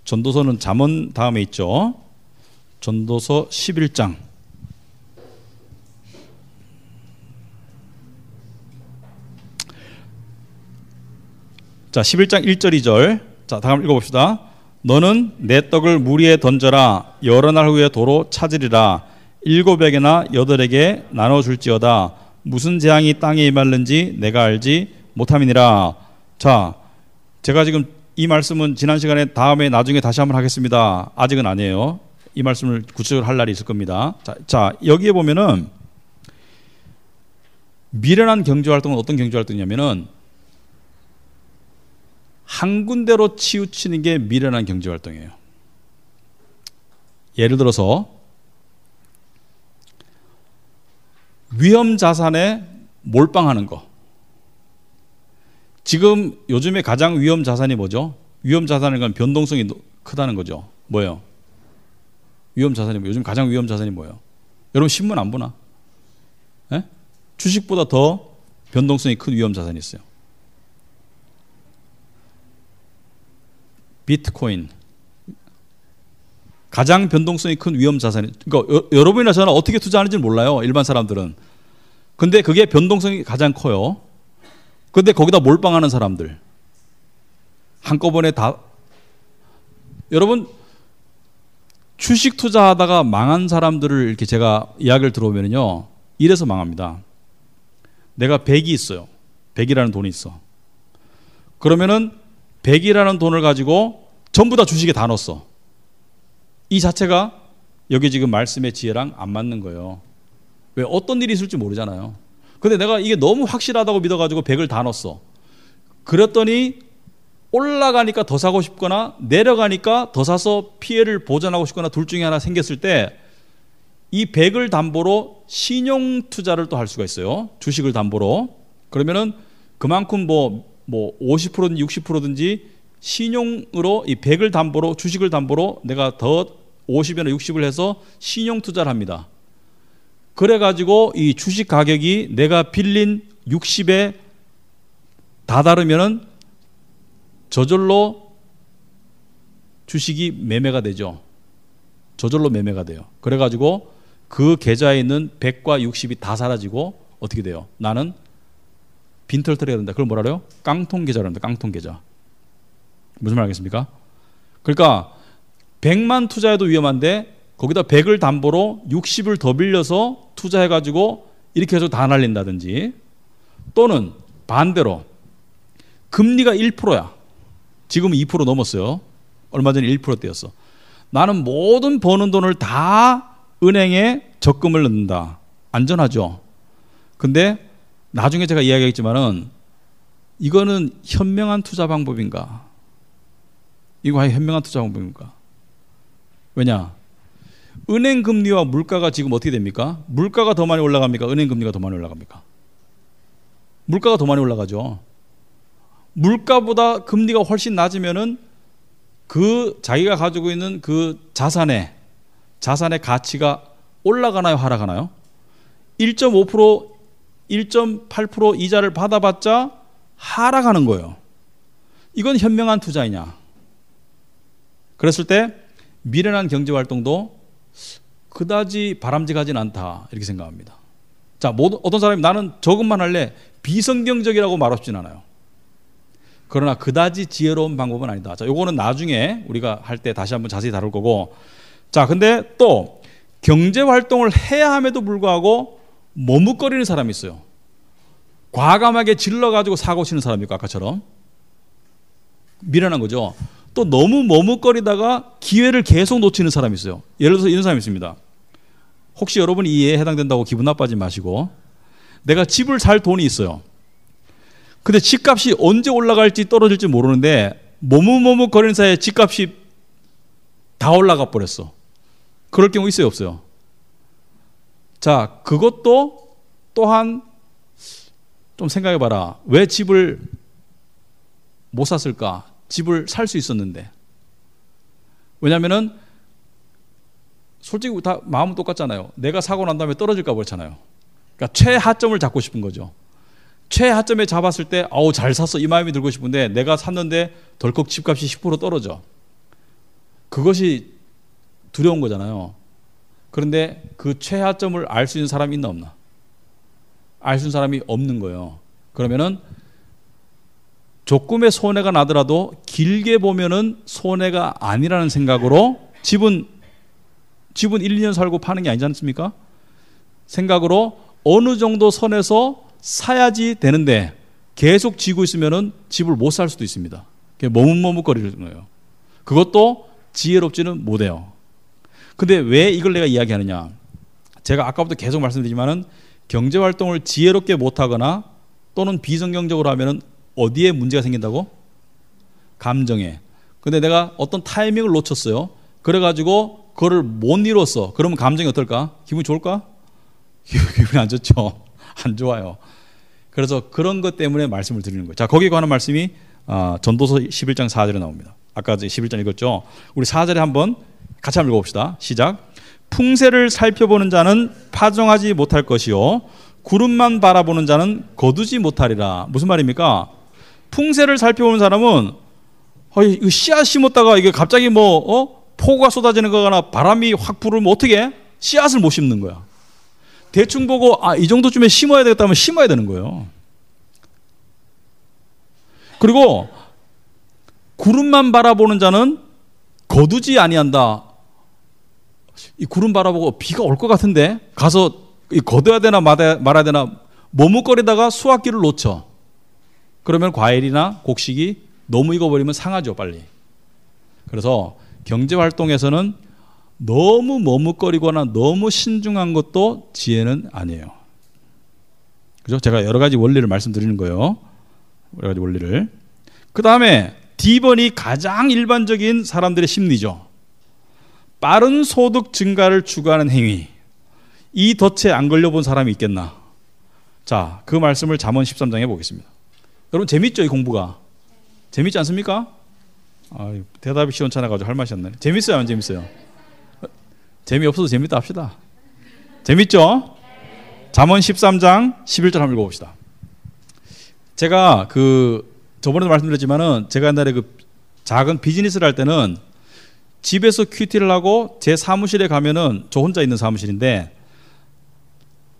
전도서는 잠언 다음에 있죠. 전도서 11장. 자, 11장 1절 2절. 자, 다음 읽어봅시다. 너는 내 떡을 물 위에 던져라. 여러 날 후에 도로 찾으리라. 7에게나 8에게 나눠줄지어다. 무슨 재앙이 땅에 임할는지 내가 알지 못함이니라. 자, 제가 지금 이 말씀은 지난 시간에 다음에 나중에 다시 한번 하겠습니다. 아직은 아니에요. 이 말씀을 구체적으로 할 날이 있을 겁니다. 자, 여기에 보면은 미련한 경제활동은 어떤 경제활동이냐면은 한 군데로 치우치는 게 미련한 경제활동이에요. 예를 들어서 위험자산에 몰빵하는 거. 지금 요즘에 가장 위험자산이 뭐죠? 위험자산은 건 변동성이 크다는 거죠. 뭐예요? 위험자산이 뭐예요? 요즘 가장 위험자산이 뭐예요? 여러분 신문 안 보나? 에? 주식보다 더 변동성이 큰 위험자산이 있어요. 비트코인. 가장 변동성이 큰 위험자산이. 그러니까 여러분이나 저는 어떻게 투자하는지는 몰라요. 일반 사람들은. 근데 그게 변동성이 가장 커요. 근데 거기다 몰빵하는 사람들. 한꺼번에 다. 여러분 주식 투자하다가 망한 사람들을 이렇게 제가 이야기를 들어보면요. 이래서 망합니다. 내가 100이 있어요. 100이라는 돈이 있어. 그러면은 100이라는 돈을 가지고 전부 다 주식에 다 넣었어. 이 자체가 여기 지금 말씀의 지혜랑 안 맞는 거예요. 왜? 어떤 일이 있을지 모르잖아요. 근데 내가 이게 너무 확실하다고 믿어가지고 100을 다 넣었어. 그랬더니 올라가니까 더 사고 싶거나 내려가니까 더 사서 피해를 보전하고 싶거나 둘 중에 하나 생겼을 때 이 100을 담보로 신용 투자를 또 할 수가 있어요. 주식을 담보로. 그러면은 그만큼 뭐 50%든지 60%든지 신용으로 이 100을 담보로 주식을 담보로 내가 더 50이나 60을 해서 신용 투자를 합니다. 그래가지고 이 주식 가격이 내가 빌린 60에 다다르면은 저절로 주식이 매매가 되죠. 저절로 매매가 돼요. 그래가지고 그 계좌에 있는 100과 60이 다 사라지고 어떻게 돼요? 나는 빈털터리가 된다. 그걸 뭐라 그래요? 깡통 계좌를 합니다. 깡통 계좌. 무슨 말 알겠습니까? 그러니까 100만 투자해도 위험한데 거기다 100을 담보로 60을 더 빌려서 투자해가지고 이렇게 해서 다 날린다든지 또는 반대로 금리가 1%야. 지금 2% 넘었어요. 얼마 전에 1%대였어. 나는 모든 버는 돈을 다 은행에 적금을 넣는다. 안전하죠. 근데 나중에 제가 이야기했지만은 이거는 현명한 투자 방법인가? 이거 과연 현명한 투자 방법인가? 왜냐? 은행 금리와 물가가 지금 어떻게 됩니까? 물가가 더 많이 올라갑니까? 은행 금리가 더 많이 올라갑니까? 물가가 더 많이 올라가죠. 물가보다 금리가 훨씬 낮으면은 그 자기가 가지고 있는 그 자산의 가치가 올라가나요? 하락하나요? 1.5%, 1.8% 이자를 받아봤자 하락하는 거예요. 이건 현명한 투자이냐? 그랬을 때 미련한 경제활동도 그다지 바람직하진 않다 이렇게 생각합니다. 자, 어떤 사람이 나는 저것만 할래 비성경적이라고 말하고 싶진 않아요. 그러나 그다지 지혜로운 방법은 아니다. 자, 요거는 나중에 우리가 할 때 다시 한번 자세히 다룰 거고. 자, 근데 또 경제 활동을 해야 함에도 불구하고 머뭇거리는 사람이 있어요. 과감하게 질러가지고 사고 치는 사람이고 아까처럼 미련한 거죠. 또 너무 머뭇거리다가 기회를 계속 놓치는 사람이 있어요. 예를 들어서 이런 사람이 있습니다. 혹시 여러분이 이에 해당된다고 기분 나빠지지 마시고, 내가 집을 살 돈이 있어요. 근데 집값이 언제 올라갈지 떨어질지 모르는데 머뭇머뭇거리는 사이에 집값이 다 올라가 버렸어. 그럴 경우 있어요, 없어요? 자, 그것도 또한 좀 생각해 봐라. 왜 집을 못 샀을까? 집을 살 수 있었는데. 왜냐면은 솔직히 다 마음은 똑같잖아요. 내가 사고 난 다음에 떨어질까 봐 그렇잖아요. 그러니까 최하점을 잡고 싶은 거죠. 최하점에 잡았을 때 아우 잘 샀어 이 마음이 들고 싶은데 내가 샀는데 덜컥 집값이 10% 떨어져. 그것이 두려운 거잖아요. 그런데 그 최하점을 알 수 있는 사람이 있나 없나? 알 수 있는 사람이 없는 거예요. 그러면은 조금의 손해가 나더라도 길게 보면은 손해가 아니라는 생각으로 집은 1, 2년 살고 파는 게 아니지 않습니까? 생각으로 어느 정도 선에서 사야지 되는데 계속 쥐고 있으면은 집을 못 살 수도 있습니다. 머뭇머뭇거리는 거예요. 그것도 지혜롭지는 못해요. 근데 왜 이걸 내가 이야기하느냐? 제가 아까부터 계속 말씀드리지만은 경제활동을 지혜롭게 못하거나 또는 비성경적으로 하면은 어디에 문제가 생긴다고? 감정에. 근데 내가 어떤 타이밍을 놓쳤어요. 그래가지고 그거를 못 이뤘어. 그러면 감정이 어떨까? 기분이 좋을까? 기분이 안 좋죠. 안 좋아요. 그래서 그런 것 때문에 말씀을 드리는 거예요. 자, 거기에 관한 말씀이 전도서 11장 4절에 나옵니다. 아까 11장 읽었죠. 우리 4절에 한번 같이 한번 읽어봅시다. 시작. 풍세를 살펴보는 자는 파종하지 못할 것이요 구름만 바라보는 자는 거두지 못하리라. 무슨 말입니까? 풍세를 살펴보는 사람은 이거 씨앗 심었다가 이게 갑자기 폭우가 쏟아지는 거거나 바람이 확 불으면 어떻게 해? 씨앗을 못 심는 거야. 대충 보고 이 정도쯤에 심어야 되겠다면 심어야 되는 거예요. 그리고 구름만 바라보는 자는 거두지 아니한다. 이 구름 바라보고 비가 올 것 같은데 가서 거둬야 되나 말아야 되나 머뭇거리다가 수확기를 놓쳐. 그러면 과일이나 곡식이 너무 익어버리면 상하죠, 빨리. 그래서 경제활동에서는 너무 머뭇거리거나 너무 신중한 것도 지혜는 아니에요. 그죠? 제가 여러 가지 원리를 말씀드리는 거예요. 여러 가지 원리를. 그 다음에 D번이 가장 일반적인 사람들의 심리죠. 빠른 소득 증가를 추구하는 행위. 이 덫에 안 걸려본 사람이 있겠나? 자, 그 말씀을 잠언 13장에 보겠습니다. 여러분 재밌죠, 이 공부가? 재밌지 않습니까? 대답이 시원찮아가지고 할 맛이 없네. 재밌어요, 안 재밌어요? 재미없어도 재밌다 합시다. 재밌죠? 잠언 13장 11절 한번 읽어봅시다. 제가 저번에도 말씀드렸지만은 제가 옛날에 작은 비즈니스를 할 때는 집에서 큐티를 하고 제 사무실에 가면은 저 혼자 있는 사무실인데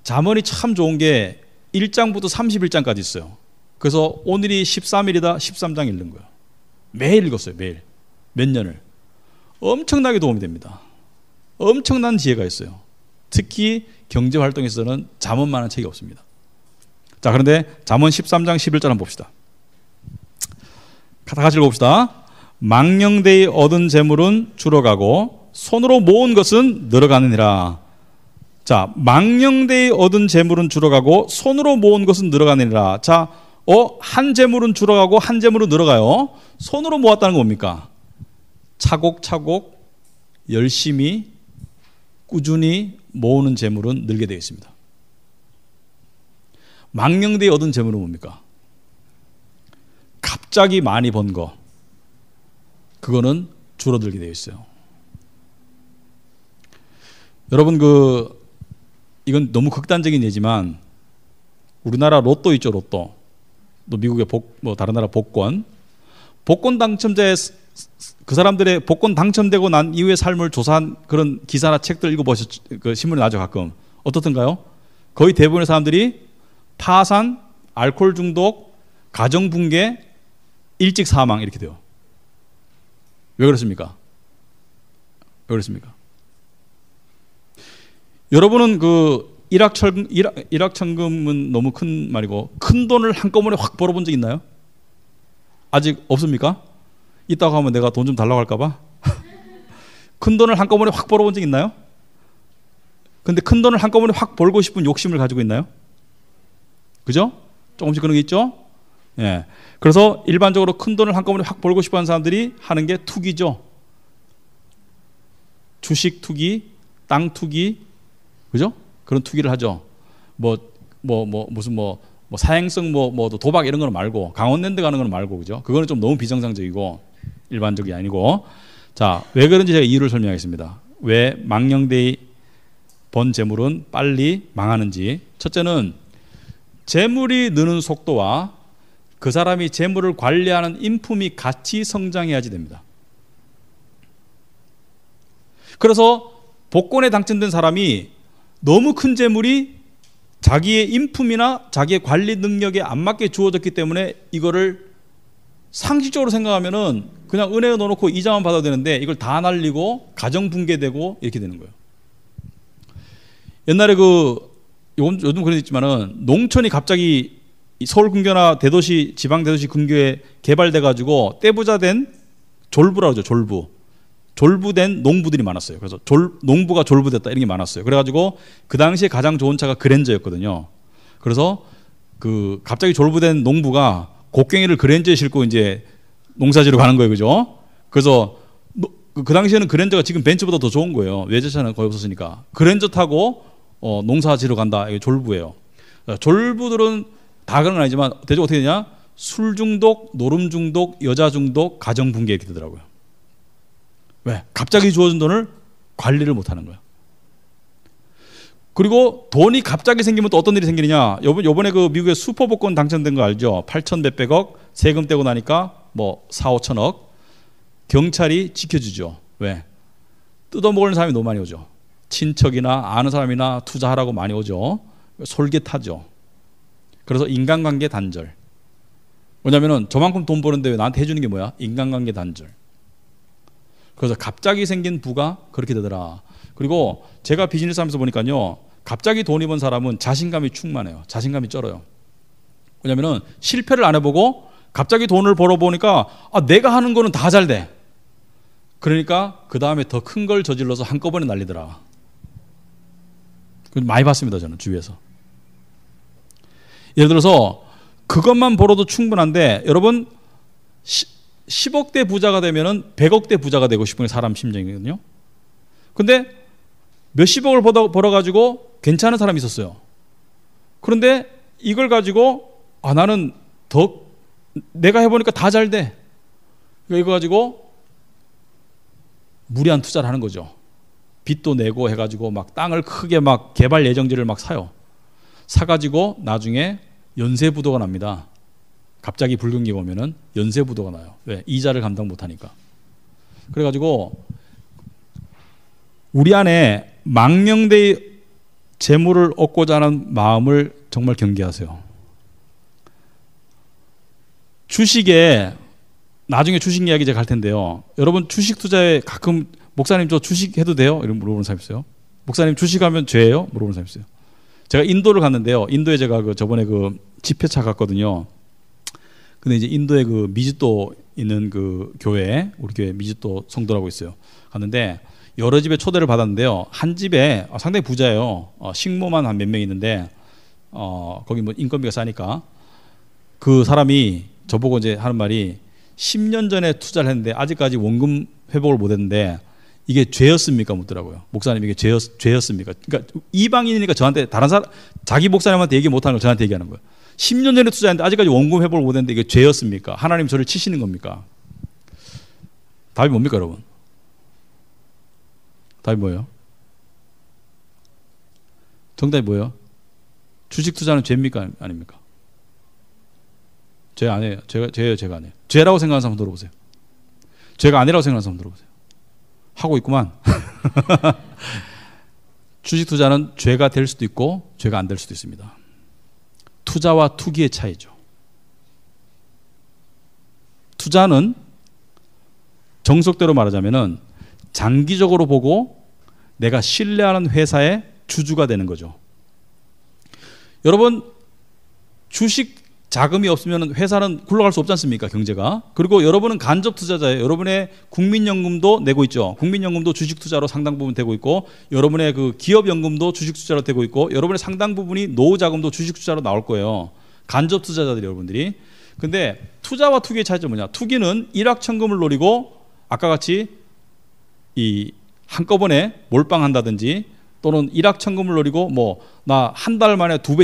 잠언이 참 좋은 게 1장부터 31장까지 있어요. 그래서 오늘이 13일이다 13장 읽는 거예요. 매일 읽었어요. 매일. 몇 년을. 엄청나게 도움이 됩니다. 엄청난 지혜가 있어요. 특히 경제활동에서는 잠언만한 책이 없습니다. 자, 그런데 잠언 13장 11절 한번 봅시다. 다 같이 읽어봅시다. 망령되이 얻은 재물은 줄어가고 손으로 모은 것은 늘어가느니라. 자, 망령되이 얻은 재물은 줄어가고 손으로 모은 것은 늘어가느니라. 자, 한 재물은 줄어가고 한 재물은 늘어가요. 손으로 모았다는 건 뭡니까? 차곡차곡 열심히 꾸준히 모으는 재물은 늘게 되어 있습니다. 망령되이 얻은 재물은 뭡니까? 갑자기 많이 번 거, 그거는 줄어들게 되어 있어요. 여러분 이건 너무 극단적인 예지만 우리나라 로또 있죠, 로또. 또 미국의 다른 나라 복권 당첨자의 그 사람들의 복권 당첨되고 난 이후의 삶을 조사한 그런 기사나 책들 읽어보셨, 신문에 나죠, 가끔. 어떻던가요? 거의 대부분의 사람들이 파산, 알코올 중독, 가정 붕괴, 일찍 사망 이렇게 돼요. 왜 그렇습니까? 왜 그렇습니까? 여러분은 일확천금은 너무 큰 말이고 큰 돈을 한꺼번에 확 벌어본 적 있나요? 아직 없습니까? 있다고 하면 내가 돈 좀 달라고 할까 봐. 큰 돈을 한꺼번에 확 벌어본 적 있나요? 근데 큰 돈을 한꺼번에 확 벌고 싶은 욕심을 가지고 있나요? 그죠? 조금씩 그런 게 있죠? 예. 그래서 일반적으로 큰 돈을 한꺼번에 확 벌고 싶어 하는 사람들이 하는 게 투기죠. 주식 투기, 땅 투기, 그죠? 그런 투기를 하죠. 무슨 사행성 도박 이런 거는 말고, 강원랜드 가는 거는 말고, 그죠? 그거는 좀 너무 비정상적이고, 일반적이 아니고. 자, 왜 그런지 제가 이유를 설명하겠습니다. 왜 망령되이 번 재물은 빨리 망하는지. 첫째는 재물이 느는 속도와 그 사람이 재물을 관리하는 인품이 같이 성장해야지 됩니다. 그래서 복권에 당첨된 사람이 너무 큰 재물이 자기의 인품이나 자기의 관리 능력에 안 맞게 주어졌기 때문에 이거를 상식적으로 생각하면은 그냥 은행에 넣어놓고 이자만 받아도 되는데 이걸 다 날리고 가정 붕괴되고 이렇게 되는 거예요. 옛날에 요즘 그런 데 있지만은 농촌이 갑자기 서울 근교나 대도시, 지방 대도시 근교에 개발돼 가지고 떼부자된 졸부라고 하죠. 졸부된 농부들이 많았어요. 그래서 농부가 졸부됐다 이런 게 많았어요. 그래가지고 그 당시에 가장 좋은 차가 그랜저였거든요. 그래서 갑자기 졸부된 농부가 곡괭이를 그랜저에 싣고 이제 농사지러 가는 거예요, 그죠? 그래서 그 당시에는 그랜저가 지금 벤츠보다 더 좋은 거예요. 외제차는 거의 없었으니까. 그랜저 타고 농사지러 간다. 이게 졸부예요. 졸부들은 다 그런 건 아니지만 대충 어떻게 되냐? 술 중독, 노름 중독, 여자 중독, 가정 붕괴 이렇게 되더라고요. 왜? 갑자기 주어진 돈을 관리를 못하는 거야. 그리고 돈이 갑자기 생기면 또 어떤 일이 생기느냐? 요번에 미국의 슈퍼복권 당첨된 거 알죠? 8천 몇백억 세금 떼고 나니까 4, 5천억 경찰이 지켜주죠. 왜? 뜯어먹는 사람이 너무 많이 오죠. 친척이나 아는 사람이나 투자하라고 많이 오죠. 솔깃하죠. 그래서 인간관계 단절. 왜냐면은 저만큼 돈 버는데 왜 나한테 해주는 게 뭐야? 인간관계 단절. 그래서 갑자기 생긴 부가 그렇게 되더라. 그리고 제가 비즈니스 하면서 보니까요, 갑자기 돈이 번 사람은 자신감이 충만해요. 자신감이 쩔어요. 왜냐면은 실패를 안 해보고 갑자기 돈을 벌어보니까 내가 하는 거는 다 잘 돼. 그러니까 그 다음에 더 큰 걸 저질러서 한꺼번에 날리더라. 많이 봤습니다, 저는 주위에서. 예를 들어서 그것만 벌어도 충분한데 여러분 10억대 부자가 되면은 100억대 부자가 되고 싶은 게 사람 심정이거든요. 근데 몇십억을 벌어가지고 괜찮은 사람이 있었어요. 그런데 이걸 가지고 나는 내가 해보니까 다 잘 돼. 이거 가지고 무리한 투자를 하는 거죠. 빚도 내고 해가지고 막 땅을 크게 막 개발 예정지를 막 사요. 사가지고 나중에 연쇄부도가 납니다. 갑자기 불경기가 오면은 연쇄부도가 나요. 왜? 이자를 감당 못하니까. 그래가지고 우리 안에 망령되이 재물을 얻고자 하는 마음을 정말 경계하세요. 주식에 나중에 주식 이야기 제가 할 텐데요. 여러분 주식 투자에 가끔 목사님 저 주식 해도 돼요? 이런 물어보는 사람 있어요. 목사님 주식하면 죄예요? 물어보는 사람 있어요. 제가 인도를 갔는데요. 인도에 제가 저번에 집회차 갔거든요. 근데 이제 인도에 미즈도 있는 교회, 우리 교회 미즈도 성도라고 있어요. 갔는데 여러 집에 초대를 받았는데요. 한 집에 상당히 부자예요. 식모만 한 몇 명 있는데 거기 인건비가 싸니까 그 사람이 저보고 이제 하는 말이 10년 전에 투자를 했는데 아직까지 원금 회복을 못했는데 이게 죄였습니까? 묻더라고요. 목사님 이게 죄였습니까? 그러니까 이방인이니까 저한테 다른 사람 자기 목사님한테 얘기 못하는 걸 저한테 얘기하는 거예요. 10년 전에 투자했는데 아직까지 원금 회복을 못했는데 이게 죄였습니까? 하나님 저를 치시는 겁니까? 답이 뭡니까, 여러분? 답이 뭐예요? 정답이 뭐예요? 주식 투자는 죄입니까? 아닙니까? 죄 아니에요. 죄예요, 죄가 아니에요. 죄라고 생각하는 사람 들어보세요. 죄가 아니라고 생각하는 사람 들어보세요. 하고 있구만. 주식 투자는 죄가 될 수도 있고 죄가 안 될 수도 있습니다. 투자와 투기의 차이죠. 투자는 정석대로 말하자면은 장기적으로 보고 내가 신뢰하는 회사의 주주가 되는 거죠. 여러분 주식 자금이 없으면 회사는 굴러갈 수 없지 않습니까? 경제가. 그리고 여러분은 간접 투자자예요. 여러분의 국민연금도 내고 있죠. 국민연금도 주식 투자로 상당 부분 되고 있고, 여러분의 그 기업연금도 주식 투자로 되고 있고, 여러분의 상당 부분이 노후자금도 주식 투자로 나올 거예요. 간접 투자자들이 여러분들이. 근데 투자와 투기의 차이점은 뭐냐? 투기는 일확천금을 노리고 아까 같이 이 한꺼번에 몰빵한다든지, 또는 일확천금을 노리고 뭐 나 한 달 만에 두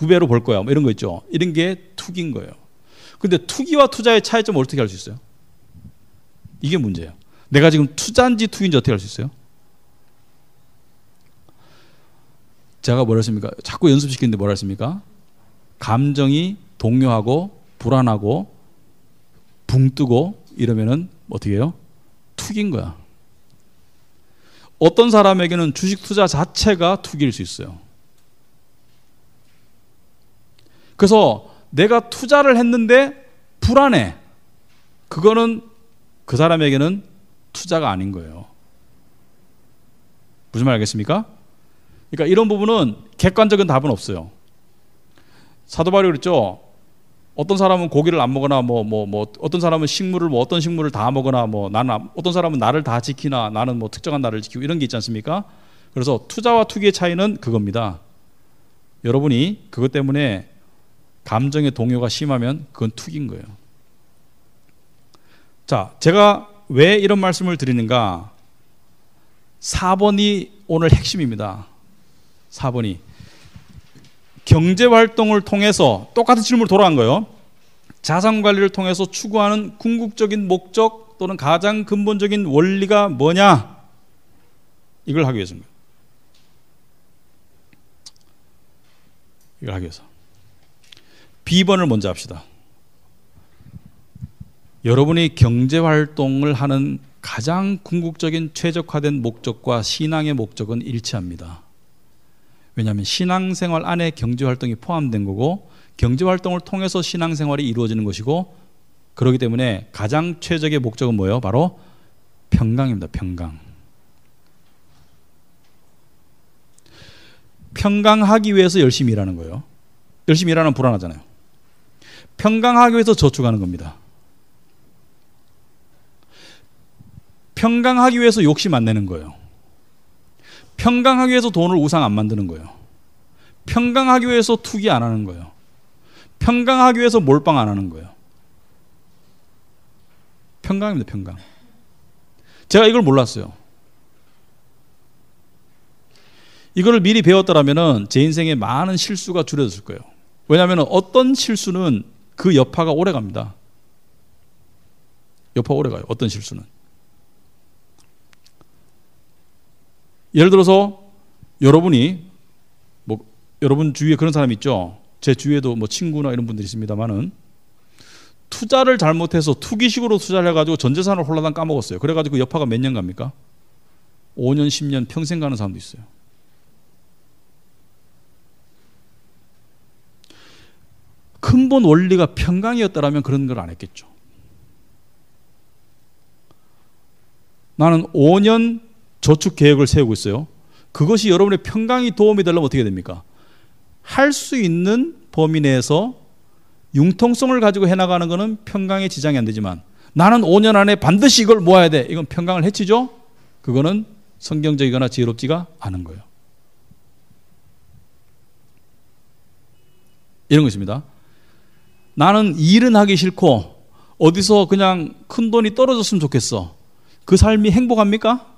배로 벌 거야 뭐 이런 거 있죠. 이런 게 투기인 거예요. 근데 투기와 투자의 차이점을 어떻게 알 수 있어요? 이게 문제예요. 내가 지금 투자인지 투기인지 어떻게 알 수 있어요? 제가 뭐라 했습니까? 자꾸 연습시키는데 뭐라 했습니까? 감정이 동요하고 불안하고 붕 뜨고 이러면은 어떻게 해요? 투기인 거야. 어떤 사람에게는 주식 투자 자체가 투기일 수 있어요. 그래서 내가 투자를 했는데 불안해. 그거는 그 사람에게는 투자가 아닌 거예요. 무슨 말 알겠습니까? 그러니까 이런 부분은 객관적인 답은 없어요. 사도 바울이 그랬죠. 어떤 사람은 고기를 안 먹거나 어떤 사람은 식물을 어떤 식물을 다 먹거나 나는 어떤 사람은 나를 다 지키나 나는 특정한 나를 지키고 이런 게 있지 않습니까? 그래서 투자와 투기의 차이는 그겁니다. 여러분이 그것 때문에 감정의 동요가 심하면 그건 투기인 거예요. 자, 제가 왜 이런 말씀을 드리는가? 4번이 오늘 핵심입니다. 4번이 경제활동을 통해서 똑같은 질문을 돌아간 거예요. 자산관리를 통해서 추구하는 궁극적인 목적 또는 가장 근본적인 원리가 뭐냐? 이걸 하기 위해서입니다. 이걸 하기 위해서. B번을 먼저 합시다. 여러분이 경제활동을 하는 가장 궁극적인 최적화된 목적과 신앙의 목적은 일치합니다. 왜냐하면 신앙생활 안에 경제활동이 포함된 거고, 경제활동을 통해서 신앙생활이 이루어지는 것이고, 그렇기 때문에 가장 최적의 목적은 뭐예요? 바로 평강입니다. 평강. 평강하기 위해서 열심히 일하는 거예요. 열심히 일하면 불안하잖아요. 평강하기 위해서 저축하는 겁니다. 평강하기 위해서 욕심 안 내는 거예요. 평강하기 위해서 돈을 우상 안 만드는 거예요. 평강하기 위해서 투기 안 하는 거예요. 평강하기 위해서 몰빵 안 하는 거예요. 평강입니다. 평강. 제가 이걸 몰랐어요. 이거를 미리 배웠더라면 제 인생에 많은 실수가 줄여졌을 거예요. 왜냐하면 어떤 실수는 그 여파가 오래 갑니다. 여파가 오래 가요. 어떤 실수는. 예를 들어서 여러분이 여러분 주위에 그런 사람 있죠. 제 주위에도 친구나 이런 분들이 있습니다만은 투자를 잘못해서 투기식으로 투자를 해가지고 전 재산을 홀라당 까먹었어요. 그래가지고 그 여파가 몇 년 갑니까? 5년, 10년, 평생 가는 사람도 있어요. 근본 원리가 평강이었다라면 그런 걸 안 했겠죠. 나는 5년 저축 계획을 세우고 있어요. 그것이 여러분의 평강이 도움이 되려면 어떻게 됩니까? 할 수 있는 범위 내에서 융통성을 가지고 해나가는 것은 평강에 지장이 안 되지만, 나는 5년 안에 반드시 이걸 모아야 돼. 이건 평강을 해치죠? 그거는 성경적이거나 지혜롭지가 않은 거예요. 이런 것입니다. 나는 일은 하기 싫고 어디서 그냥 큰 돈이 떨어졌으면 좋겠어. 그 삶이 행복합니까?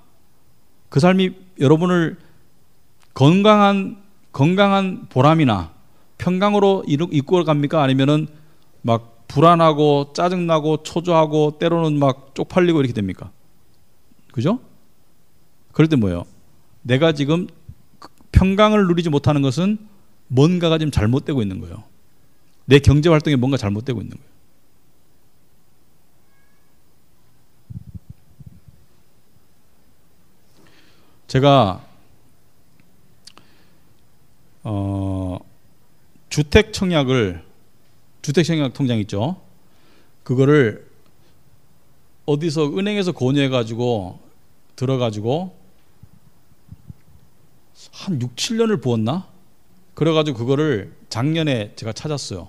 그 삶이 여러분을 건강한 보람이나 평강으로 이끌어갑니까? 아니면은 막 불안하고 짜증나고 초조하고 때로는 막 쪽팔리고 이렇게 됩니까? 그죠? 그럴 때 뭐예요? 내가 지금 평강을 누리지 못하는 것은 뭔가가 지금 잘못되고 있는 거예요. 내 경제 활동에 뭔가 잘못되고 있는 거예요. 제가 주택청약 통장 있죠. 그거를 어디서 은행에서 권유해가지고 들어가지고 한 6, 7년을 부었나? 그래가지고 그거를 작년에 제가 찾았어요.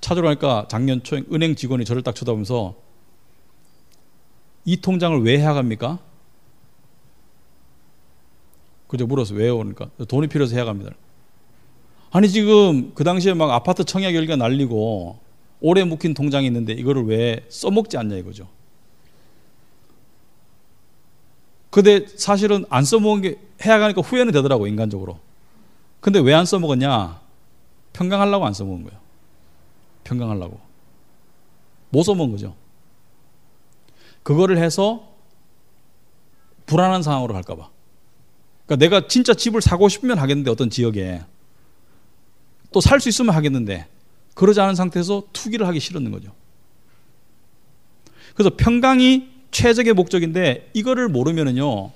찾으러 가니까 작년 초에 은행 직원이 저를 딱 쳐다보면서 이 통장을 왜 해야 합니까? 그저 물었어요. 왜요? 그러니까 돈이 필요해서 해야 합니다. 아니 지금 그 당시에 막 아파트 청약 열기가 날리고 오래 묵힌 통장이 있는데 이거를 왜 써먹지 않냐 이거죠. 근데 사실은 안 써먹은 게 해야 하니까 후회는 되더라고 인간적으로. 근데 왜 안 써먹었냐? 평강하려고 안 써먹은 거예요. 평강하려고. 못 써먹은 거죠. 그거를 해서 불안한 상황으로 갈까 봐. 그러니까 내가 진짜 집을 사고 싶으면 하겠는데 어떤 지역에 또 살 수 있으면 하겠는데 그러지 않은 상태에서 투기를 하기 싫었는 거죠. 그래서 평강이 최적의 목적인데 이거를 모르면은요,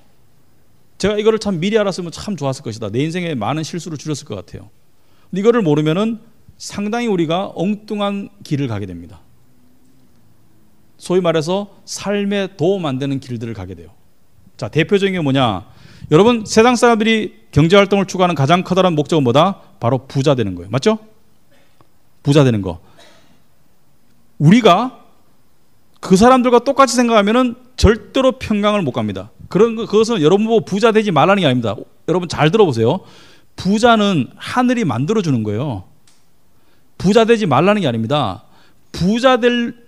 제가 이거를 참 미리 알았으면 참 좋았을 것이다. 내 인생에 많은 실수를 줄였을 것 같아요. 근데 이거를 모르면은 상당히 우리가 엉뚱한 길을 가게 됩니다. 소위 말해서 삶에 도움 안 되는 길들을 가게 돼요. 자, 대표적인 게 뭐냐? 여러분, 세상 사람들이 경제활동을 추구하는 가장 커다란 목적은 뭐다? 바로 부자 되는 거예요. 맞죠? 부자 되는 거. 우리가 그 사람들과 똑같이 생각하면은 절대로 평강을 못 갑니다. 그것은 여러분 보고 부자 되지 말라는 게 아닙니다. 여러분 잘 들어보세요. 부자는 하늘이 만들어주는 거예요. 부자 되지 말라는 게 아닙니다.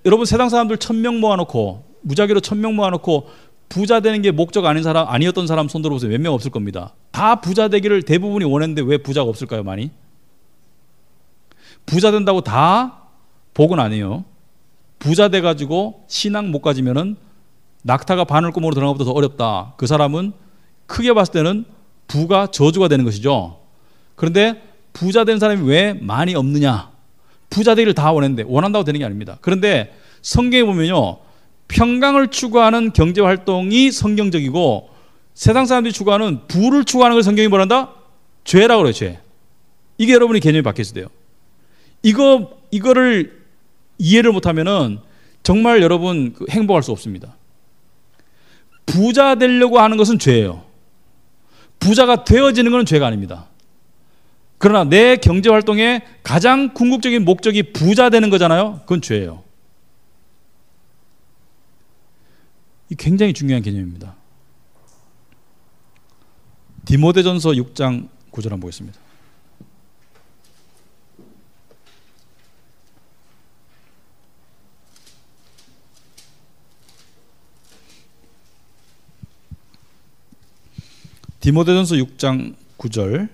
여러분 세상 사람들 1000명 모아놓고, 무작위로 1000명 모아놓고, 부자 되는 게 목적 아니었던 사람 손 들어보세요. 몇 명 없을 겁니다. 다 부자 되기를 대부분이 원했는데 왜 부자가 없을까요, 많이? 부자 된다고 다 복은 아니에요. 부자 돼가지고 신앙 못 가지면은 낙타가 바늘구멍으로 들어간 것보다 더 어렵다. 그 사람은 크게 봤을 때는 부가 저주가 되는 것이죠. 그런데 부자 된 사람이 왜 많이 없느냐? 부자 되기를 다 원했는데, 원한다고 되는 게 아닙니다. 그런데 성경에 보면요, 평강을 추구하는 경제활동이 성경적이고 세상 사람들이 추구하는 부를 추구하는 걸 성경이 뭐란다? 죄라고 그래요. 죄. 이게 여러분이 개념이 바뀌어야 돼요. 이거를 이해를 못하면은 정말 여러분 행복할 수 없습니다. 부자 되려고 하는 것은 죄예요. 부자가 되어지는 것은 죄가 아닙니다. 그러나 내 경제활동의 가장 궁극적인 목적이 부자 되는 거잖아요. 그건 죄예요. 이 굉장히 중요한 개념입니다. 디모데전서 6장 9절 한번 보겠습니다. 디모데전서 6장 9절,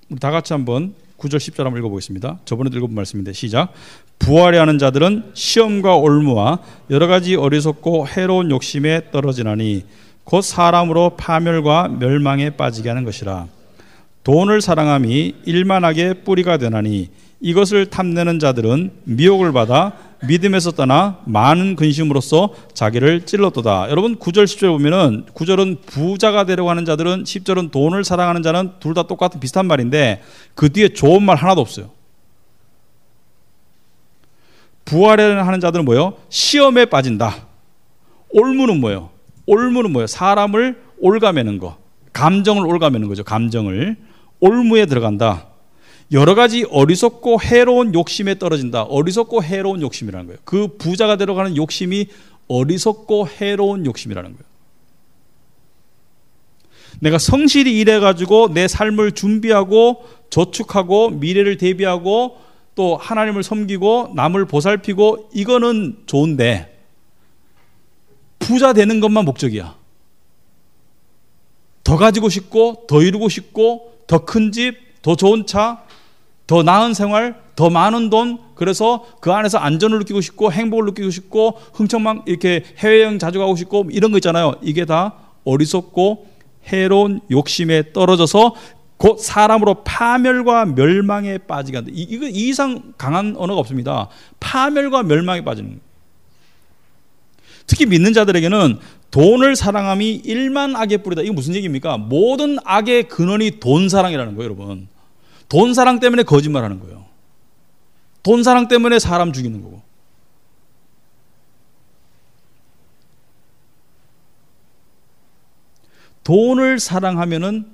우리 다 같이 한번 9절 10절 한번 읽어보겠습니다. 저번에도 읽어본 말씀인데 시작. 부활해 하는 자들은 시험과 올무와 여러 가지 어리석고 해로운 욕심에 떨어지나니 곧 사람으로 파멸과 멸망에 빠지게 하는 것이라. 돈을 사랑함이 일만하게 뿌리가 되나니 이것을 탐내는 자들은 미혹을 받아 믿음에서 떠나 많은 근심으로써 자기를 찔렀도다. 여러분 9절 10절 보면은 9절은 부자가 되려고 하는 자들은, 10절은 돈을 사랑하는 자는 둘 다 똑같은 비슷한 말인데 그 뒤에 좋은 말 하나도 없어요. 부활하는 자들은 뭐예요? 시험에 빠진다. 올무는 뭐예요? 올무는 뭐예요? 사람을 올가매는 거, 감정을 올가매는 거죠. 감정을 올무에 들어간다. 여러 가지 어리석고 해로운 욕심에 떨어진다. 어리석고 해로운 욕심이라는 거예요. 그 부자가 되려가는 욕심이 어리석고 해로운 욕심이라는 거예요. 내가 성실히 일해가지고 내 삶을 준비하고 저축하고 미래를 대비하고 또 하나님을 섬기고 남을 보살피고 이거는 좋은데 부자 되는 것만 목적이야. 더 가지고 싶고 더 이루고 싶고 더 큰 집, 더 좋은 차, 더 나은 생활, 더 많은 돈, 그래서 그 안에서 안전을 느끼고 싶고 행복을 느끼고 싶고 흥청망 이렇게 해외여행 자주 가고 싶고 이런 거 있잖아요. 이게 다 어리석고 해로운 욕심에 떨어져서 곧 사람으로 파멸과 멸망에 빠지게 한다. 이거 이 이상 강한 언어가 없습니다. 파멸과 멸망에 빠지는 거예요. 특히 믿는 자들에게는 돈을 사랑함이 일만 악의 뿌리다. 이게 무슨 얘기입니까? 모든 악의 근원이 돈 사랑이라는 거예요, 여러분. 돈 사랑 때문에 거짓말하는 거예요. 돈 사랑 때문에 사람 죽이는 거고. 돈을 사랑하면은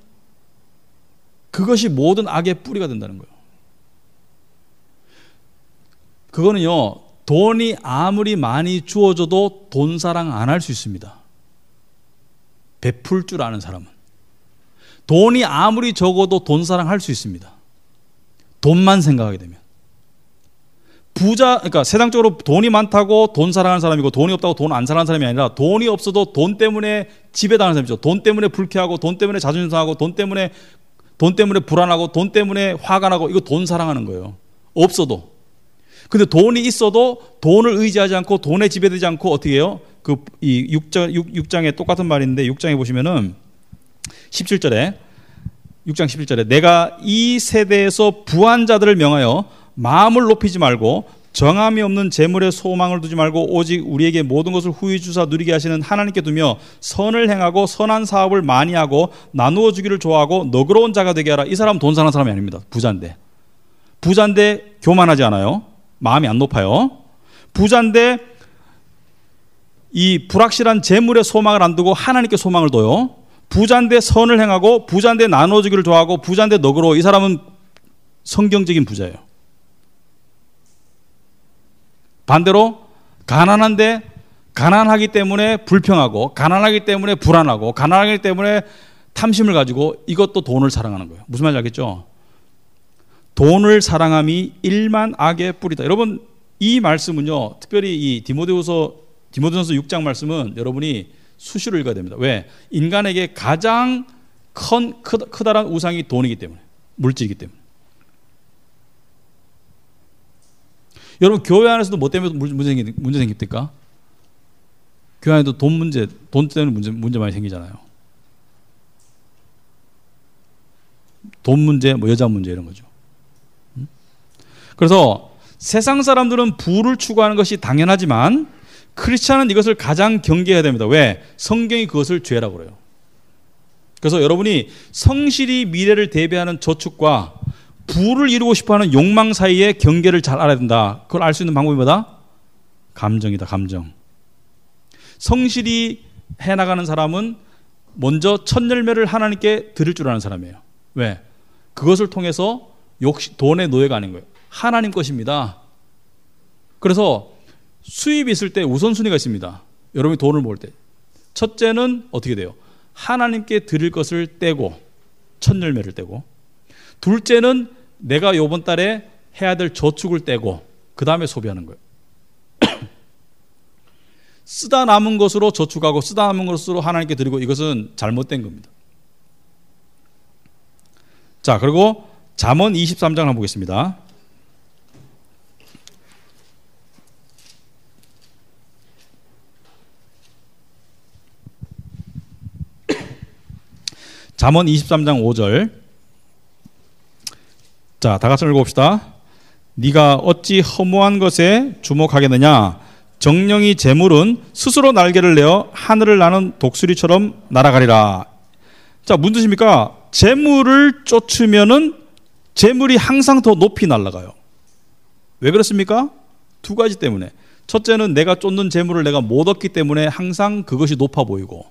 그것이 모든 악의 뿌리가 된다는 거예요. 그거는요, 돈이 아무리 많이 주어져도 돈 사랑 안 할 수 있습니다. 베풀 줄 아는 사람은. 돈이 아무리 적어도 돈 사랑 할 수 있습니다. 돈만 생각하게 되면. 그러니까 세상적으로 돈이 많다고 돈 사랑하는 사람이고 돈이 없다고 돈 안 사랑하는 사람이 아니라 돈이 없어도 돈 때문에 지배당하는 사람이죠. 돈 때문에 불쾌하고 돈 때문에 자존심 상하고 돈 때문에 불안하고 돈 때문에 화가 나고 이거 돈 사랑하는 거예요. 없어도. 근데 돈이 있어도 돈을 의지하지 않고 돈에 지배되지 않고 어떻게 해요? 이 6장에 똑같은 말인데 6장에 보시면은 17절에 6장 11절에 내가 이 세대에서 부한 자들을 명하여 마음을 높이지 말고 정함이 없는 재물에 소망을 두지 말고 오직 우리에게 모든 것을 후히 주사 누리게 하시는 하나님께 두며 선을 행하고 선한 사업을 많이 하고 나누어 주기를 좋아하고 너그러운 자가 되게 하라. 이 사람은 돈 사는 사람이 아닙니다. 부자인데 교만하지 않아요. 마음이 안 높아요. 부자인데 이 불확실한 재물에 소망을 안 두고 하나님께 소망을 둬요. 부자인데 선을 행하고 부자인데 나누어 주기를 좋아하고 부자인데 너그러워. 이 사람은 성경적인 부자예요. 반대로 가난한데 가난하기 때문에 불평하고 가난하기 때문에 불안하고 가난하기 때문에 탐심을 가지고 이것도 돈을 사랑하는 거예요. 무슨 말인지 알겠죠? 돈을 사랑함이 일만 악의 뿌리다. 여러분 이 말씀은요, 특별히 이 디모데전서 6장 말씀은 여러분이 수시로 읽어야 됩니다. 왜? 인간에게 가장 크다란 우상이 돈이기 때문에, 물질이기 때문에. 여러분 교회 안에서도 뭐 때문에 문제 생깁니까? 교회 안에도 돈 때문에 문제 많이 생기잖아요. 돈 문제, 뭐 여자 문제 이런 거죠. 그래서 세상 사람들은 부를 추구하는 것이 당연하지만 크리스찬은 이것을 가장 경계해야 됩니다. 왜? 성경이 그것을 죄라고 그래요. 그래서 여러분이 성실히 미래를 대비하는 저축과 부를 이루고 싶어하는 욕망 사이의 경계를 잘 알아야 된다. 그걸 알 수 있는 방법이 뭐다? 감정이다. 감정. 성실히 해나가는 사람은 먼저 첫 열매를 하나님께 드릴 줄 아는 사람이에요. 왜? 그것을 통해서 돈의 노예가 아닌 거예요. 하나님 것입니다. 그래서 수입이 있을 때 우선순위가 있습니다. 여러분이 돈을 모을 때 첫째는 어떻게 돼요? 하나님께 드릴 것을 떼고 첫 열매를 떼고, 둘째는 내가 이번 달에 해야 될 저축을 떼고 그 다음에 소비하는 거예요. 쓰다 남은 것으로 저축하고 쓰다 남은 것으로 하나님께 드리고, 이것은 잘못된 겁니다. 자, 그리고 잠언 23장 한번 보겠습니다. 잠언 23장 5절. 자, 다 같이 읽어봅시다. 네가 어찌 허무한 것에 주목하겠느냐? 정령이 재물은 스스로 날개를 내어 하늘을 나는 독수리처럼 날아가리라. 자, 무슨 뜻입니까? 재물을 쫓으면은 재물이 항상 더 높이 날아가요. 왜 그렇습니까? 두 가지 때문에. 첫째는 내가 쫓는 재물을 내가 못 얻기 때문에 항상 그것이 높아 보이고,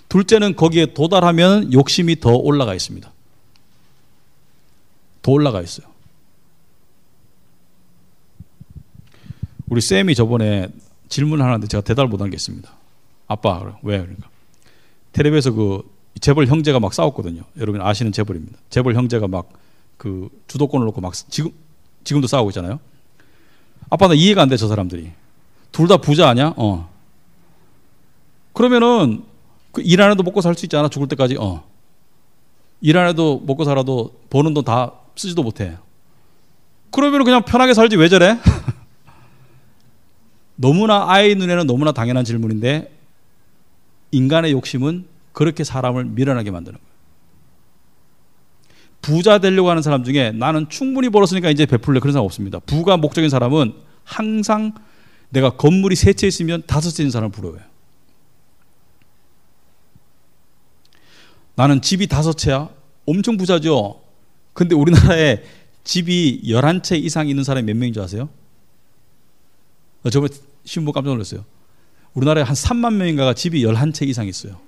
둘째는 거기에 도달하면 욕심이 더 올라가 있습니다. 더 올라가 있어요. 우리 쌤이 저번에 질문을 하는데 제가 대답을 못한 게 있습니다. 아빠, 왜? 그러니까 텔레비에서 그 재벌 형제가 막 싸웠거든요. 여러분 아시는 재벌입니다. 재벌 형제가 막 그 주도권을 놓고 막 지금도 싸우고 있잖아요. 아빠, 나 이해가 안 돼, 저 사람들이. 둘 다 부자 아니야? 그러면은 그 일 안 해도 먹고 살 수 있잖아, 죽을 때까지. 일 안 해도 먹고 살아도 버는 돈 다 쓰지도 못해. 그러면 그냥 편하게 살지 왜 저래? 너무나 아이 눈에는 너무나 당연한 질문인데 인간의 욕심은 그렇게 사람을 미련하게 만드는 거예요. 부자 되려고 하는 사람 중에 나는 충분히 벌었으니까 이제 베풀래, 그런 사람 없습니다. 부가 목적인 사람은 항상 내가 건물이 3채 있으면 5채 있는 사람을 부러워해요. 나는 집이 5채야. 엄청 부자죠. 근데 우리나라에 집이 11채 이상 있는 사람이 몇 명인 줄 아세요? 저번에 신문 깜짝 놀랐어요. 우리나라에 한 3만 명인가가 집이 11채 이상 있어요.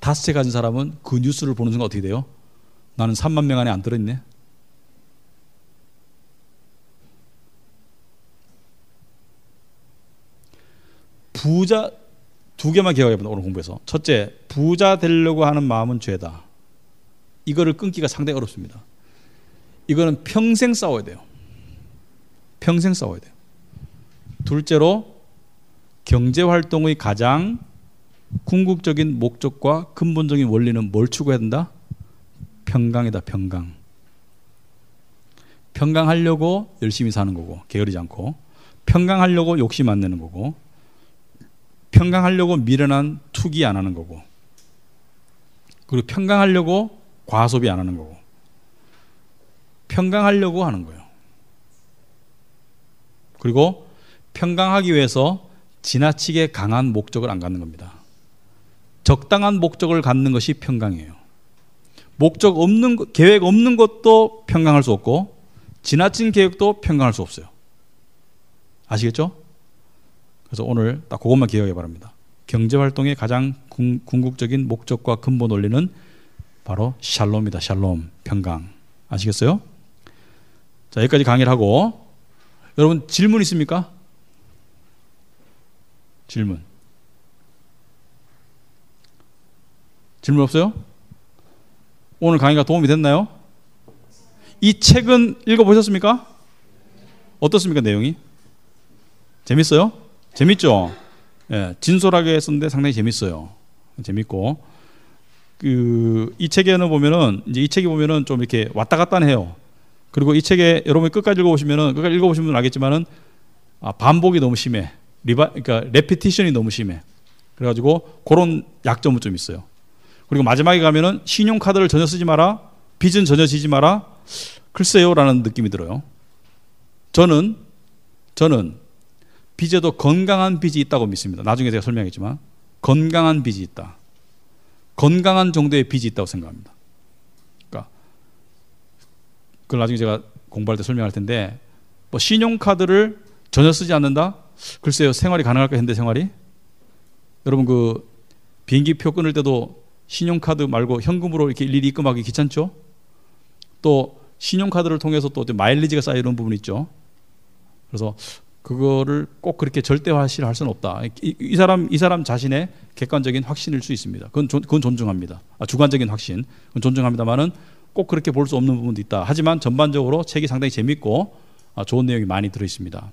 5채 가진 사람은 그 뉴스를 보는 순간 어떻게 돼요? 나는 3만 명 안에 안 들어있네. 부자 2개만 기억해봅니다. 오늘 공부해서. 첫째, 부자 되려고 하는 마음은 죄다. 이거를 끊기가 상당히 어렵습니다. 이거는 평생 싸워야 돼요. 평생 싸워야 돼요. 둘째로, 경제활동의 가장 궁극적인 목적과 근본적인 원리는 뭘 추구해야 된다? 평강이다. 평강. 평강하려고 열심히 사는 거고, 게으르지 않고, 평강하려고 욕심 안 내는 거고, 평강하려고 미련한 투기 안 하는 거고, 그리고 평강하려고 과소비 안 하는 거고, 평강하려고 하는 거예요. 그리고 평강하기 위해서 지나치게 강한 목적을 안 갖는 겁니다. 적당한 목적을 갖는 것이 평강이에요. 목적 없는, 계획 없는 것도 평강할 수 없고, 지나친 계획도 평강할 수 없어요. 아시겠죠? 그래서 오늘 딱 그것만 기억해 바랍니다. 경제활동의 가장 궁극적인 목적과 근본 원리는 바로 샬롬이다. 샬롬, 평강. 아시겠어요? 자, 여기까지 강의를 하고, 여러분 질문 있습니까? 질문 없어요? 오늘 강의가 도움이 됐나요? 이 책은 읽어보셨습니까? 어떻습니까, 내용이? 재밌어요? 재밌죠? 예, 진솔하게 썼는데 상당히 재밌어요. 재밌고, 이 책에는 보면은, 이제 이 책이 보면은 좀 이렇게 왔다 갔다 해요. 그리고 이 책에 여러분이 끝까지 읽어보시면 알겠지만은, 반복이 너무 심해. 그러니까 레피티션이 너무 심해. 그래가지고 그런 약점은 좀 있어요. 그리고 마지막에 가면은 신용카드를 전혀 쓰지 마라, 빚은 전혀 지지 마라, 글쎄요라는 느낌이 들어요. 저는 빚에도 건강한 빚이 있다고 믿습니다. 나중에 제가 설명하겠지만 건강한 빚이 있다. 건강한 정도의 빚이 있다고 생각합니다. 그러니까 그걸 나중에 제가 공부할 때 설명할 텐데, 뭐 신용카드를 전혀 쓰지 않는다? 글쎄요, 생활이 가능할까 했는데, 생활이? 여러분 그 비행기표 끊을 때도 신용카드 말고 현금으로 이렇게 일일이 입금하기 귀찮죠? 또 신용카드를 통해서 또 마일리지가 쌓이는 부분이 있죠. 그래서 그거를 꼭 그렇게 절대화시를 할 수는 없다. 이 사람 자신의 객관적인 확신일 수 있습니다. 그건 존중합니다. 주관적인 확신, 그건 존중합니다만은 꼭 그렇게 볼 수 없는 부분도 있다. 하지만 전반적으로 책이 상당히 재밌고 좋은 내용이 많이 들어 있습니다.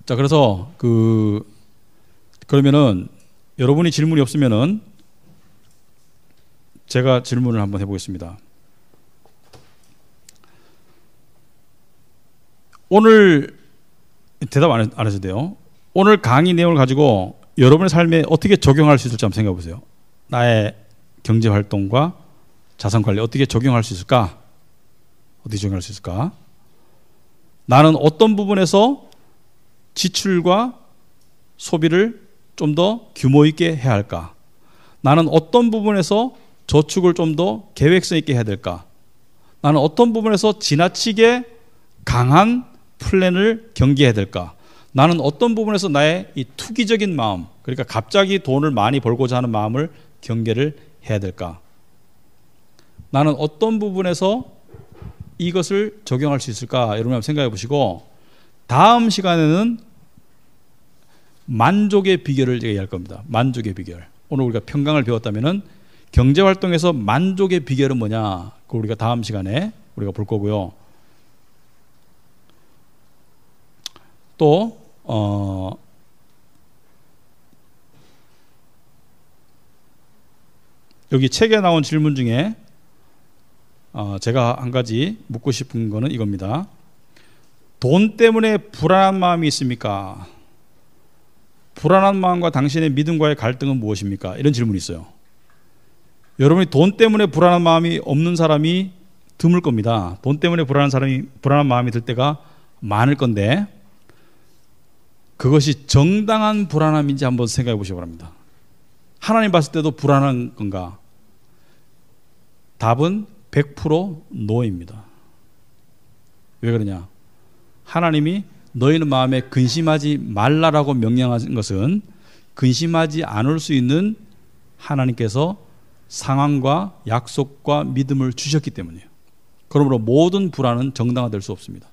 자, 그래서 그러면은 여러분이 질문이 없으면은 제가 질문을 한번 해보겠습니다. 오늘 대답 안 하셔도 돼요. 오늘 강의 내용을 가지고 여러분의 삶에 어떻게 적용할 수 있을지 한번 생각해 보세요. 나의 경제 활동과 자산 관리 어떻게 적용할 수 있을까? 어떻게 적용할 수 있을까? 나는 어떤 부분에서 지출과 소비를 좀 더 규모 있게 해야 할까? 나는 어떤 부분에서 저축을 좀 더 계획성 있게 해야 될까? 나는 어떤 부분에서 지나치게 강한 플랜을 경계해야 될까? 나는 어떤 부분에서 나의 이 투기적인 마음, 그러니까 갑자기 돈을 많이 벌고자 하는 마음을 경계를 해야 될까? 나는 어떤 부분에서 이것을 적용할 수 있을까? 여러분 한번 생각해 보시고, 다음 시간에는 만족의 비결을 얘기할 겁니다. 만족의 비결. 오늘 우리가 평강을 배웠다면은 경제 활동에서 만족의 비결은 뭐냐? 그걸 우리가 다음 시간에 우리가 볼 거고요. 또 여기 책에 나온 질문 중에 제가 한 가지 묻고 싶은 거는 이겁니다. 돈 때문에 불안한 마음이 있습니까? 불안한 마음과 당신의 믿음과의 갈등은 무엇입니까? 이런 질문이 있어요. 여러분이 돈 때문에 불안한 마음이 없는 사람이 드물 겁니다. 돈 때문에 불안한 마음이 들 때가 많을 건데, 그것이 정당한 불안함인지 한번 생각해 보시기 바랍니다. 하나님 봤을 때도 불안한 건가? 답은 100% 노입니다. 왜 그러냐? 하나님이 너희는 마음에 근심하지 말라라고 명령하신 것은 근심하지 않을 수 있는 하나님께서 상황과 약속과 믿음을 주셨기 때문이에요. 그러므로 모든 불안은 정당화될 수 없습니다.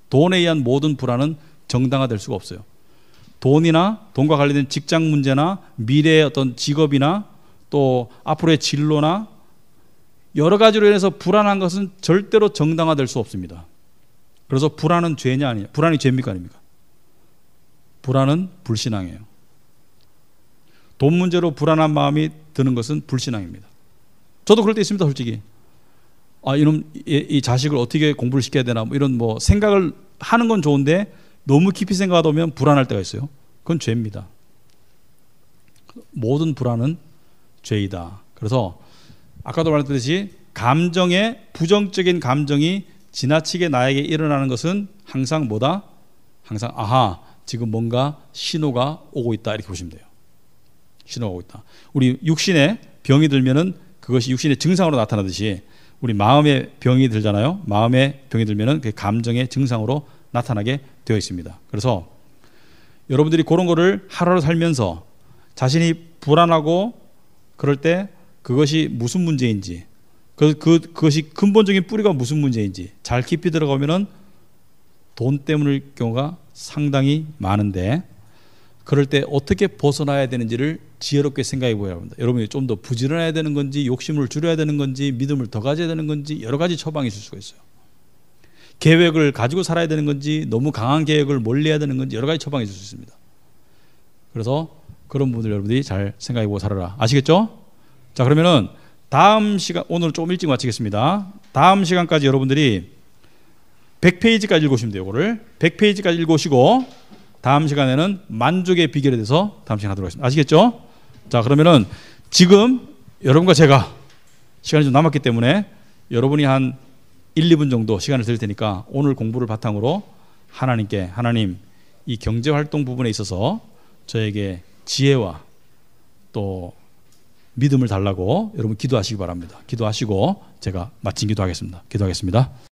돈에 의한 모든 불안은 정당화될 수가 없어요. 돈이나 돈과 관련된 직장 문제나 미래의 어떤 직업이나 또 앞으로의 진로나 여러 가지로 인해서 불안한 것은 절대로 정당화될 수 없습니다. 그래서 불안은 죄냐 아니냐? 불안이 죄입니까 아닙니까? 불안은 불신앙이에요. 돈 문제로 불안한 마음이 드는 것은 불신앙입니다. 저도 그럴 때 있습니다, 솔직히. 이놈 이 자식을 어떻게 공부를 시켜야 되나 뭐 이런 뭐 생각을 하는 건 좋은데 너무 깊이 생각하다 보면 불안할 때가 있어요. 그건 죄입니다. 모든 불안은 죄이다. 그래서 아까도 말했듯이 감정의 부정적인 감정이 지나치게 나에게 일어나는 것은 항상 뭐다? 항상 지금 뭔가 신호가 오고 있다 이렇게 보시면 돼요. 신호가 오고 있다. 우리 육신에 병이 들면은 그것이 육신의 증상으로 나타나듯이 우리 마음의 병이 들잖아요. 마음의 병이 들면은 그 감정의 증상으로 나타나게 되어 있습니다. 그래서 여러분들이 그런 거를 하루하루 살면서 자신이 불안하고 그럴 때 그것이 무슨 문제인지 그것이 근본적인 뿌리가 무슨 문제인지 잘 깊이 들어가면은 돈 때문일 경우가 상당히 많은데 그럴 때 어떻게 벗어나야 되는지를 지혜롭게 생각해 보여야 합니다. 여러분이 좀 더 부지런해야 되는 건지 욕심을 줄여야 되는 건지 믿음을 더 가져야 되는 건지 여러 가지 처방이 있을 수가 있어요. 계획을 가지고 살아야 되는 건지 너무 강한 계획을 멀리해야 되는 건지 여러 가지 처방이 있을 수 있습니다. 그래서 그런 부분들 여러분들이 잘 생각해 보고 살아라. 아시겠죠? 자, 그러면은 다음 시간 오늘 좀 일찍 마치겠습니다. 다음 시간까지 여러분들이 100페이지까지 읽으시면 돼요. 이거를 100페이지까지 읽으시고 다음 시간에는 만족의 비결에 대해서 다음 시간에 하도록 하겠습니다. 아시겠죠? 자, 그러면은 지금 여러분과 제가 시간이 좀 남았기 때문에 여러분이 한 1, 2분 정도 시간을 드릴 테니까 오늘 공부를 바탕으로 하나님께 하나님 이 경제활동 부분에 있어서 저에게 지혜와 또 믿음을 달라고 여러분 기도하시기 바랍니다. 기도하시고 제가 마친 기도하겠습니다. 기도하겠습니다.